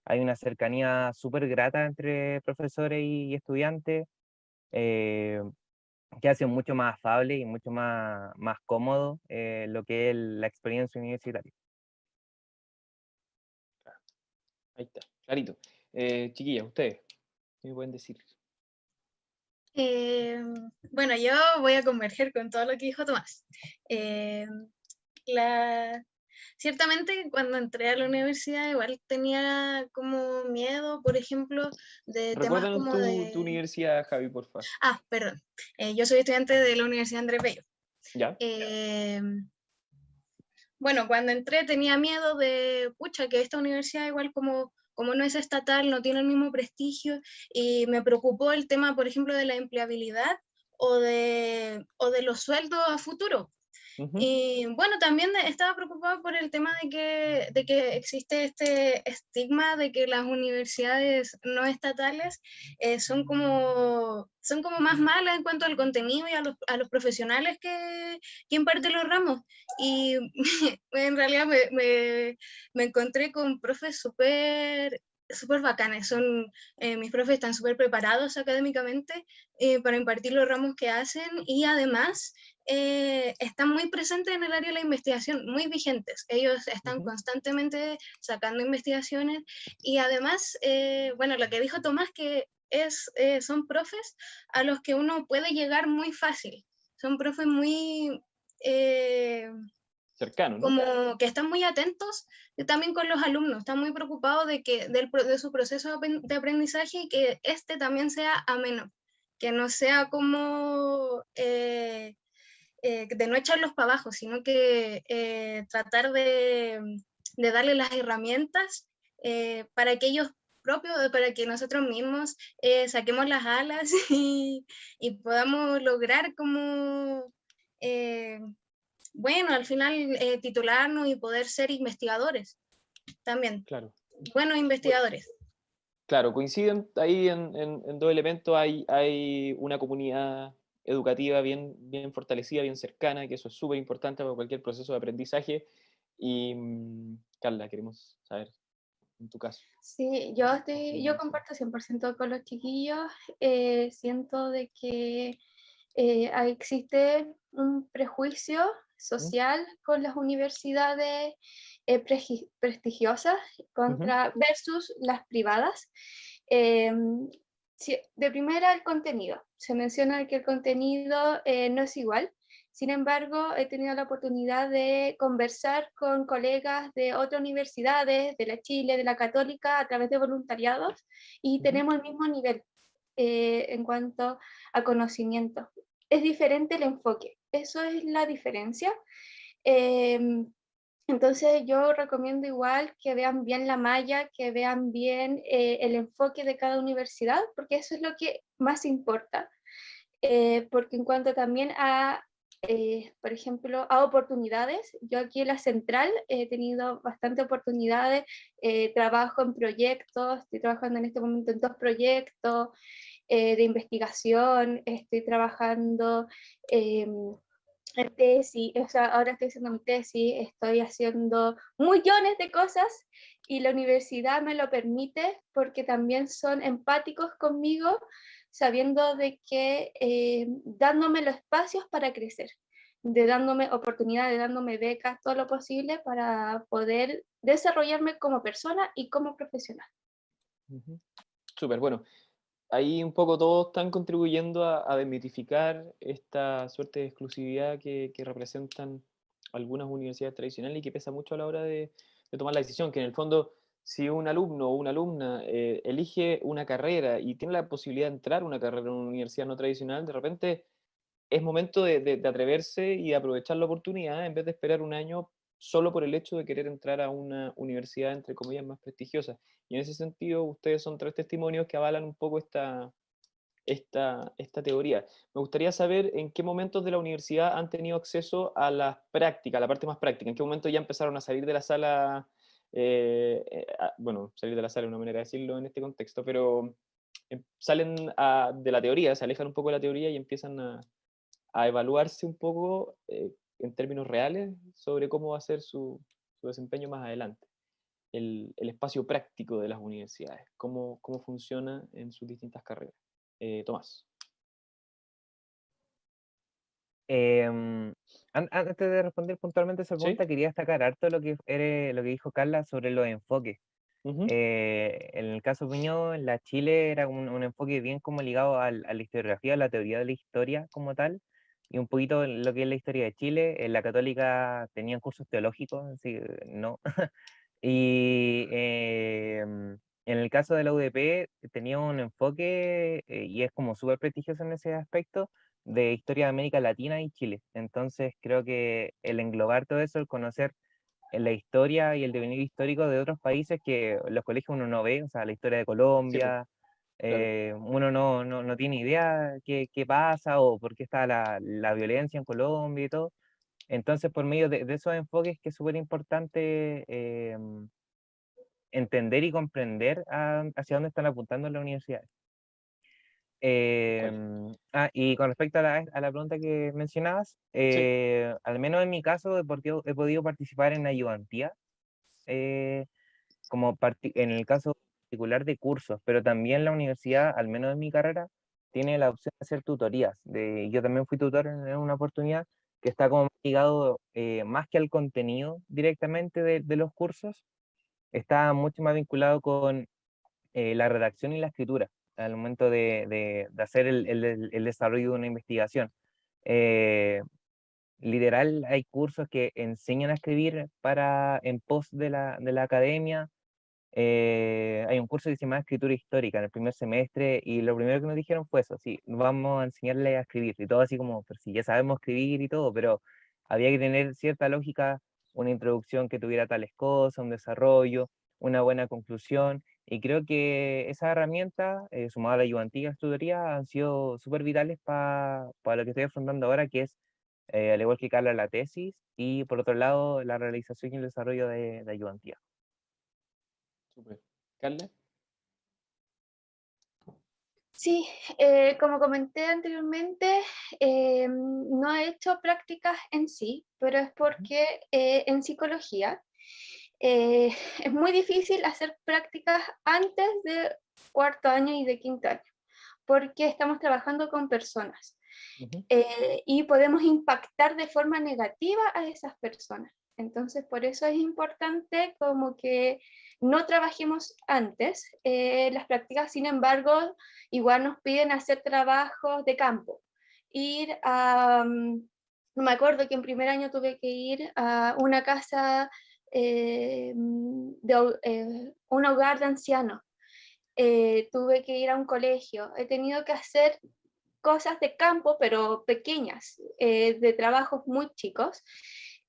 Hay una cercanía súper grata entre profesores y estudiantes, eh, que hace mucho más afable y mucho más cómodo lo que es la experiencia universitaria. Ahí está, clarito. Chiquillas, ustedes, ¿qué me pueden decir? Eh, bueno, yo voy a converger con todo lo que dijo Tomás. Eh, la, Ciertamente cuando entré a la universidad igual tenía como miedo, por ejemplo, de temas Recuérdanos como tu de... universidad, Javi, porfa. Ah, perdón. Yo soy estudiante de la Universidad Andrés Bello. ¿Ya? Eh, bueno, cuando entré tenía miedo de, pucha, que esta universidad igual como no es estatal, no tiene el mismo prestigio, y me preocupó el tema, por ejemplo, de la empleabilidad o de los sueldos a futuro. Ujú. Y bueno, también estaba preocupada por el tema de que existe este estigma de que las universidades no estatales son como más malas en cuanto al contenido y a los profesionales que imparten los ramos. Y en realidad me encontré con profes súper bacanes. Mis profes están súper preparados académicamente para impartir los ramos que hacen, y además están muy presentes en el área de la investigación, muy vigentes. Ellos están Ujú. constantemente sacando investigaciones, y además, bueno, lo que dijo Tomás, que son profes a los que uno puede llegar muy fácil. Son profes muy... Cercano, ¿no? como que están muy atentos también con los alumnos, están muy preocupados de su proceso de aprendizaje, y que este también sea ameno, que no sea como de no echarlos para abajo, sino que tratar de darle las herramientas para que ellos propios, para que nosotros mismos saquemos las alas y podamos lograr como, eh, bueno, al final titularnos y poder ser investigadores también, Claro. buenos investigadores. Claro, coinciden ahí en dos elementos. Hay una comunidad educativa bien fortalecida, bien cercana, que eso es súper importante para cualquier proceso de aprendizaje. Y Carla, queremos saber, en tu caso. Sí, yo comparto 100% con los chiquillos. Siento de que existe un prejuicio ¿Mm? social con las universidades prestigiosas Ujú. versus las privadas. Eh, de primera, el contenido. Se menciona que el contenido no es igual. Sin embargo, he tenido la oportunidad de conversar con colegas de otras universidades, de la Chile, de la Católica, a través de voluntariados, y tenemos el mismo nivel en cuanto a conocimiento. Es diferente el enfoque, eso es la diferencia. Entonces yo recomiendo igual que vean bien la malla, que vean bien el enfoque de cada universidad, porque eso es lo que más importa. Porque en cuanto también a por ejemplo, a oportunidades. Yo aquí en la central he tenido bastante oportunidades, trabajo en proyectos, estoy trabajando en este momento en 2 proyectos de investigación, estoy trabajando en tesis, o sea, ahora estoy haciendo mi tesis, estoy haciendo millones de cosas y la universidad me lo permite porque también son empáticos conmigo, sabiendo de que dándome los espacios para crecer, de dándome oportunidades, dándome becas, todo lo posible para poder desarrollarme como persona y como profesional. Súper, bueno. Ahí un poco todos están contribuyendo a desmitificar esta suerte de exclusividad que representan algunas universidades tradicionales y que pesa mucho a la hora de tomar la decisión, que en el fondo, si un alumno o una alumna elige una carrera y tiene la posibilidad de entrar a una carrera en una universidad no tradicional, de repente es momento de atreverse y de aprovechar la oportunidad en vez de esperar un año solo por el hecho de querer entrar a una universidad, entre comillas, más prestigiosa. Y en ese sentido, ustedes son 3 testimonios que avalan un poco esta teoría. Me gustaría saber en qué momentos de la universidad han tenido acceso a las prácticas, a la parte más práctica, en qué momento ya empezaron a salir de la sala, bueno, salir de la sala es una manera de decirlo en este contexto, pero salen de la teoría, se alejan un poco de la teoría y empiezan a evaluarse un poco en términos reales sobre cómo va a ser su desempeño más adelante. El espacio práctico de las universidades, cómo funciona en sus distintas carreras. Tomás. Antes de responder puntualmente esa ¿Sí? pregunta, quería destacar harto lo que dijo Carla sobre los enfoques. Ujú. En el caso mío, en la Chile era un enfoque bien como ligado a la historiografía, a la teoría de la historia como tal, y un poquito lo que es la historia de Chile. En la Católica tenían cursos teológicos, así no. Y en el caso de la UDP tenía un enfoque, y es como súper prestigioso en ese aspecto, de historia de América Latina y Chile. Entonces creo que el englobar todo eso, el conocer la historia y el devenir histórico de otros países que los colegios uno no ve, o sea, la historia de Sí, pues, Colombia, claro. uno no tiene idea qué pasa o por qué está la violencia en Colombia y todo. Entonces, por medio de esos enfoques que es súper importante entender y comprender hacia dónde están apuntando las universidades. ¿Cuál? Y con respecto a la pregunta que mencionabas, Sí. al menos en mi caso he podido participar en ayudantía, eh, en el caso particular de cursos, pero también la universidad, al menos en mi carrera, tiene la opción de hacer tutorías. Yo también fui tutor en una oportunidad que está como ligado más que al contenido directamente de los cursos, está mucho más vinculado con la redacción y la escritura al momento de hacer el desarrollo de una investigación. Eh, Literal, hay cursos que enseñan a escribir en pos de la academia. Hay un curso que se llama Escritura Histórica en el primer semestre y lo primero que nos dijeron fue eso, sí, vamos a enseñarle a escribir y todo así como, pero si ya sabemos escribir y todo, pero había que tener cierta lógica, una introducción que tuviera tales cosas, un desarrollo, una buena conclusión y creo que esas herramientas, sumada a la ayudantía y la tutoría, han sido súper vitales para lo que estoy afrontando ahora, que es, al igual que Carla, la tesis y por otro lado, la realización y el desarrollo de ayudantía. Súper. Carla. Sí, como comenté anteriormente, no he hecho prácticas en sí, pero es porque en psicología es muy difícil hacer prácticas antes de 4.º año y de 5.º año, porque estamos trabajando con personas Ujú. y podemos impactar de forma negativa a esas personas. Entonces, por eso es importante como que no trabajemos antes. Las prácticas, sin embargo, igual nos piden hacer trabajos de campo. Ir a, no me acuerdo que en primer año tuve que ir a una casa, un hogar de ancianos. Tuve que ir a un colegio. He tenido que hacer cosas de campo, pero pequeñas, de trabajos muy chicos.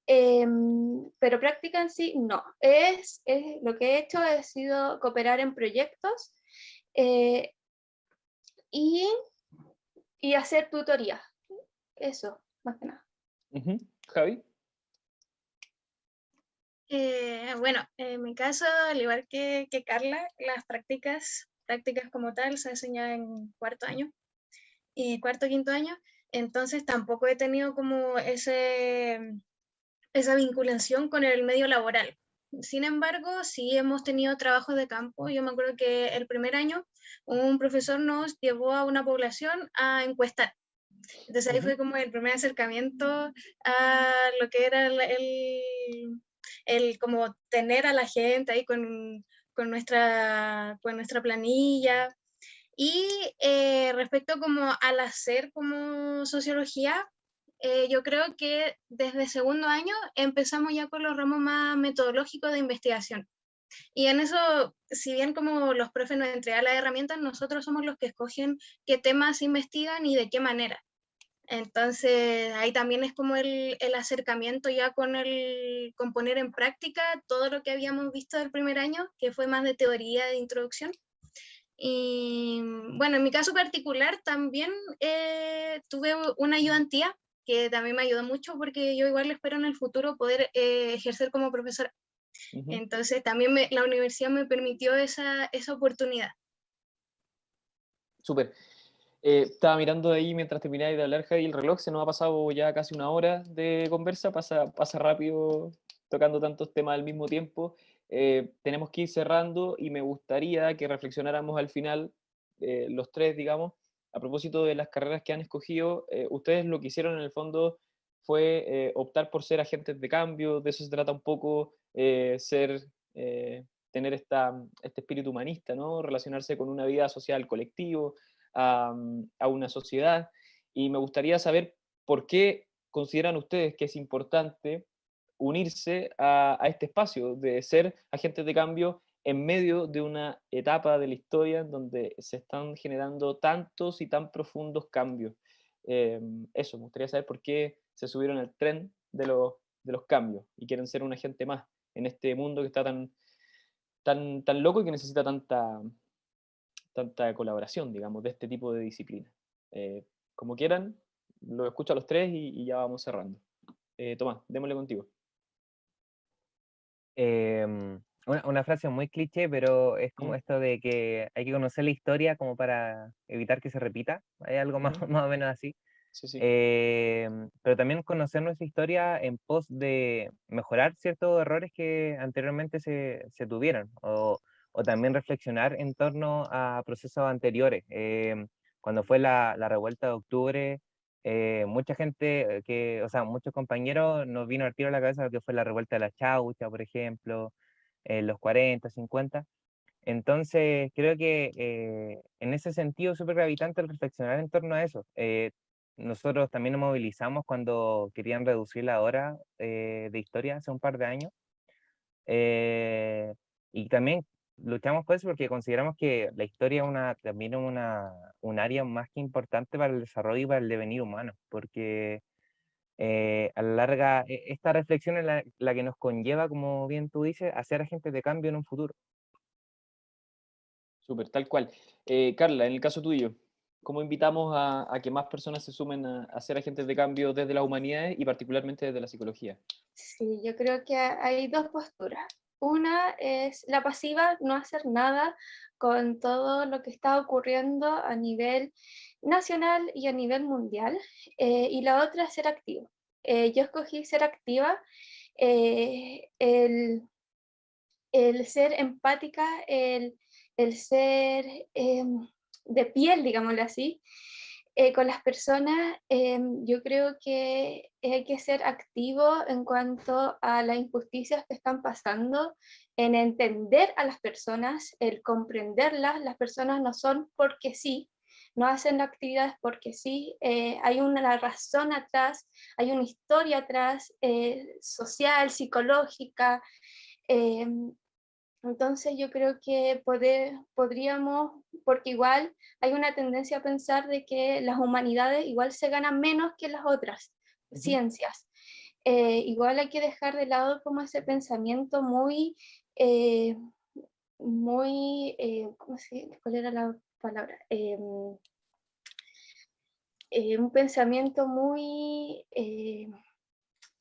Pero práctica en sí, no. Lo que he hecho ha sido cooperar en proyectos eh, y, y hacer tutorías. Eso, más que nada. Ujú. Javi. Bueno, en mi caso, al igual que Carla, las prácticas como tal, se hacen ya en cuarto año, cuarto, quinto año, entonces tampoco he tenido como esa vinculación con el medio laboral. Sin embargo, sí hemos tenido trabajos de campo. Yo me acuerdo que el primer año un profesor nos llevó a una población a encuestar. Entonces ahí Ujú. fue como el primer acercamiento a lo que era el como tener a la gente ahí con nuestra planilla. Y respecto como al hacer como sociología, yo creo que desde segundo año empezamos ya con los ramos más metodológicos de investigación. Y en eso, si bien como los profes nos entregan las herramientas, nosotros somos los que escogen qué temas investigan y de qué manera. Entonces, ahí también es como el acercamiento ya con poner en práctica todo lo que habíamos visto del primer año, que fue más de teoría, de introducción. Y bueno, en mi caso particular también tuve una ayudantía que también me ayudó mucho porque yo igual espero en el futuro poder ejercer como profesora. Ujú. Entonces también la universidad me permitió esa oportunidad. Súper. Estaba mirando ahí mientras termináis de hablar, Javi, el reloj, se nos ha pasado ya casi una hora de conversa, pasa rápido tocando tantos temas al mismo tiempo. Tenemos que ir cerrando y me gustaría que reflexionáramos al final, los tres, digamos, a propósito de las carreras que han escogido. Ustedes lo que hicieron en el fondo fue optar por ser agentes de cambio, de eso se trata un poco, eh, tener este espíritu humanista, ¿no? Relacionarse con una vida social colectivo, a una sociedad. Y me gustaría saber por qué consideran ustedes que es importante unirse a este espacio de ser agentes de cambio en medio de una etapa de la historia en donde se están generando tantos y tan profundos cambios. Eso, me gustaría saber por qué se subieron al tren de los cambios y quieren ser un agente más en este mundo que está tan loco y que necesita tanta colaboración, digamos, de este tipo de disciplinas. Como quieran, lo escucho a los tres y ya vamos cerrando. Tomás, démosle contigo. Una frase muy cliché, pero es como ¿Mm? esto de que hay que conocer la historia como para evitar que se repita. Hay algo más, Ujú. más o menos así. Sí, sí. Pero también conocer nuestra historia en pos de mejorar ciertos errores que anteriormente se tuvieron, o también reflexionar en torno a procesos anteriores. Cuando fue la revuelta de octubre, mucha gente, o sea, muchos compañeros nos vino al tiro a la cabeza lo que fue la revuelta de la Chaucha, por ejemplo, en los 40, 50. Entonces, creo que en ese sentido es súper gravitante el reflexionar en torno a eso. Nosotros también nos movilizamos cuando querían reducir la hora de historia hace un par de años. eh, y también luchamos por eso porque consideramos que la historia es también es un área más que importante para el desarrollo y para el devenir humano, porque a la larga esta reflexión es la que nos conlleva, como bien tú dices, a ser agentes de cambio en un futuro. Súper, tal cual. Carla, en el caso tuyo, ¿cómo invitamos a que más personas se sumen a ser agentes de cambio desde las humanidades y particularmente desde la psicología? Sí, yo creo que hay dos posturas. Una es la pasiva, no hacer nada con todo lo que está ocurriendo a nivel nacional y a nivel mundial. Y la otra es ser activo. Yo escogí ser activa, eh, el, el ser empática, el ser de piel, digámoslo así, con las personas. Yo creo que hay que ser activo en cuanto a las injusticias que están pasando, en entender a las personas, el comprenderlas. Las personas no son porque sí, no hacen actividades porque sí, hay una razón atrás, hay una historia atrás, social, psicológica. em, entonces yo creo que podríamos, porque igual hay una tendencia a pensar de que las humanidades igual se ganan menos que las otras Ujú. ciencias. Igual hay que dejar de lado como ese pensamiento eh, ¿cómo cuál era la palabra? Un pensamiento muy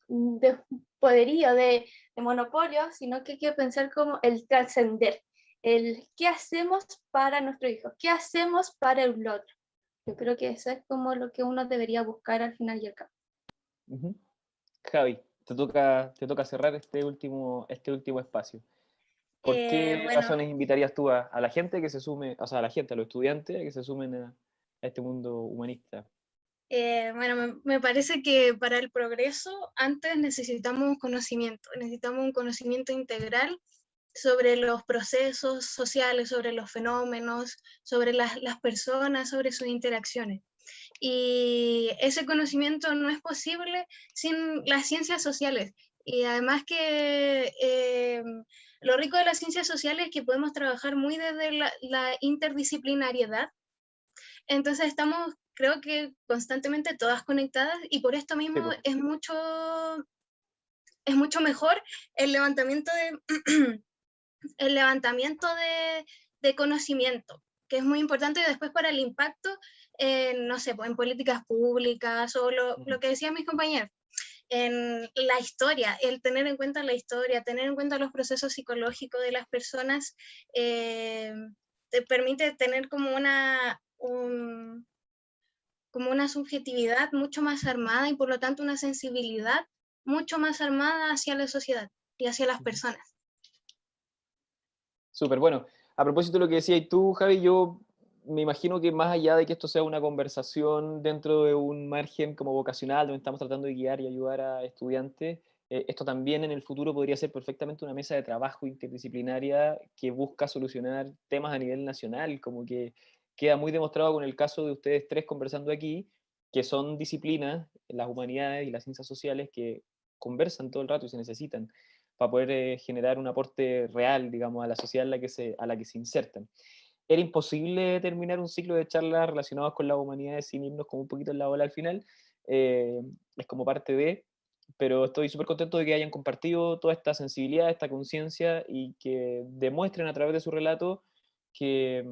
de poderío, de monopolio, sino que hay que pensar como el trascender, el qué hacemos para nuestro hijo, qué hacemos para el otro. Yo creo que eso es como lo que uno debería buscar al final y al cabo. Ujú. Javi, te toca cerrar este último espacio. ¿Por qué Bueno, razones invitarías tú a la gente que se sume, o sea, a la gente, a los estudiantes, a que se sumen a este mundo humanista? bueno, me parece que para el progreso antes necesitamos un conocimiento integral sobre los procesos sociales, sobre los fenómenos, sobre las personas, sobre sus interacciones. Y ese conocimiento no es posible sin las ciencias sociales. Y además que lo rico de las ciencias sociales es que podemos trabajar muy desde la interdisciplinariedad. Entonces estamos, creo que constantemente todas conectadas y por esto Sí, mismo po. es mucho mejor el levantamiento de conocimiento, que es muy importante después para el impacto, no sé, pues en políticas públicas o lo que decían mis compañeros, en la historia, el tener en cuenta la historia, tener en cuenta los procesos psicológicos de las personas, te permite tener como una subjetividad mucho más armada y por lo tanto una sensibilidad mucho más armada hacia la sociedad y hacia las personas. Súper, bueno. A propósito de lo que decías tú, Javi, yo me imagino que más allá de que esto sea una conversación dentro de un margen como vocacional, donde estamos tratando de guiar y ayudar a estudiantes, esto también en el futuro podría ser perfectamente una mesa de trabajo interdisciplinaria que busca solucionar temas a nivel nacional, como que queda muy demostrado con el caso de ustedes tres conversando aquí, que son disciplinas, las humanidades y las ciencias sociales, que conversan todo el rato y se necesitan para poder generar un aporte real, digamos, a la sociedad a la que se insertan. Era imposible terminar un ciclo de charlas relacionados con las humanidades sin irnos como un poquito en la bola al final. Es como parte de, pero estoy súper contento de que hayan compartido toda esta sensibilidad, esta conciencia y que demuestren a través de su relato que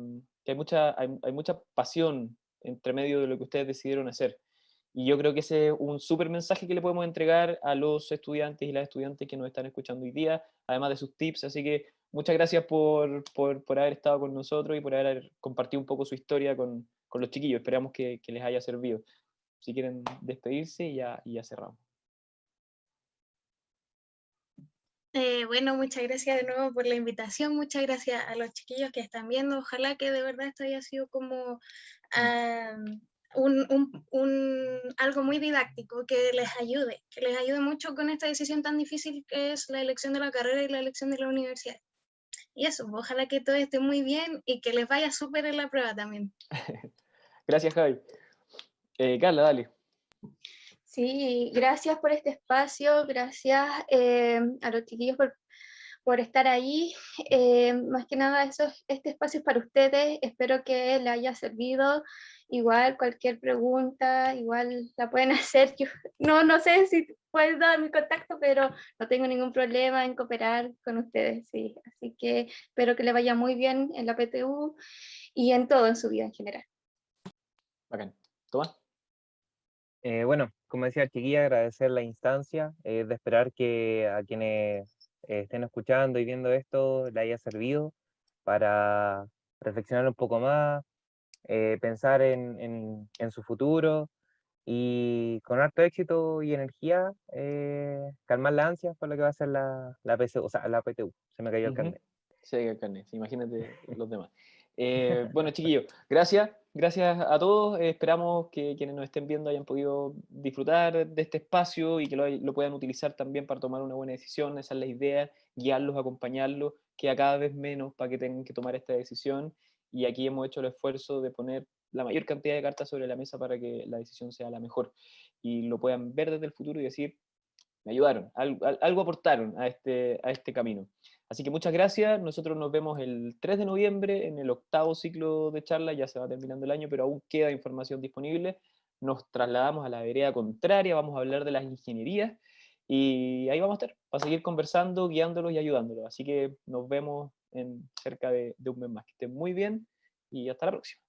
hay mucha pasión entre medio de lo que ustedes decidieron hacer. Y yo creo que ese es un súper mensaje que le podemos entregar a los estudiantes y las estudiantes que nos están escuchando hoy día, además de sus tips. Así que muchas gracias por haber estado con nosotros y por haber compartido un poco su historia con los chiquillos. Esperamos que les haya servido. Si quieren despedirse y ya cerramos. Bueno, muchas gracias de nuevo por la invitación, muchas gracias a los chiquillos que están viendo, ojalá que de verdad esto haya sido como algo muy didáctico, que les ayude mucho con esta decisión tan difícil que es la elección de la carrera y la elección de la universidad. Y eso, ojalá que todo esté muy bien y que les vaya súper en la prueba también. Gracias, Javi. Carla, dale. Sí, gracias por este espacio, gracias a los chiquillos por estar ahí. Más que nada, este espacio es para ustedes, espero que les haya servido. Igual cualquier pregunta, igual la pueden hacer. Yo no sé si puedes dar mi contacto, pero no tengo ningún problema en cooperar con ustedes. Sí. Así que espero que les vaya muy bien en la PTU y en todo en su vida en general. Bacán. Tomás. Bueno, como decía el chiquilla, agradecer la instancia, de esperar que a quienes estén escuchando y viendo esto le haya servido para reflexionar un poco más, pensar en su futuro y con harto éxito y energía calmar las ansias por lo que va a ser la PSU, o sea, la PTU. Se me cayó el carnet. Sí, el carnet, imagínate los demás. Bueno, chiquillos, gracias a todos. Esperamos que quienes nos estén viendo hayan podido disfrutar de este espacio y que lo puedan utilizar también para tomar una buena decisión. Esa es la idea, guiarlos, acompañarlos, que a cada vez menos para que tengan que tomar esta decisión. Y aquí hemos hecho el esfuerzo de poner la mayor cantidad de cartas sobre la mesa para que la decisión sea la mejor y lo puedan ver desde el futuro y decir, me ayudaron, algo aportaron a este camino. Así que muchas gracias, nosotros nos vemos el 3 de noviembre en el 8º ciclo de charla, ya se va terminando el año, pero aún queda información disponible. Nos trasladamos a la vereda contraria, vamos a hablar de las ingenierías y ahí vamos a estar, para seguir conversando, guiándolos y ayudándolos. Así que nos vemos en cerca de un mes más. Que estén muy bien y hasta la próxima.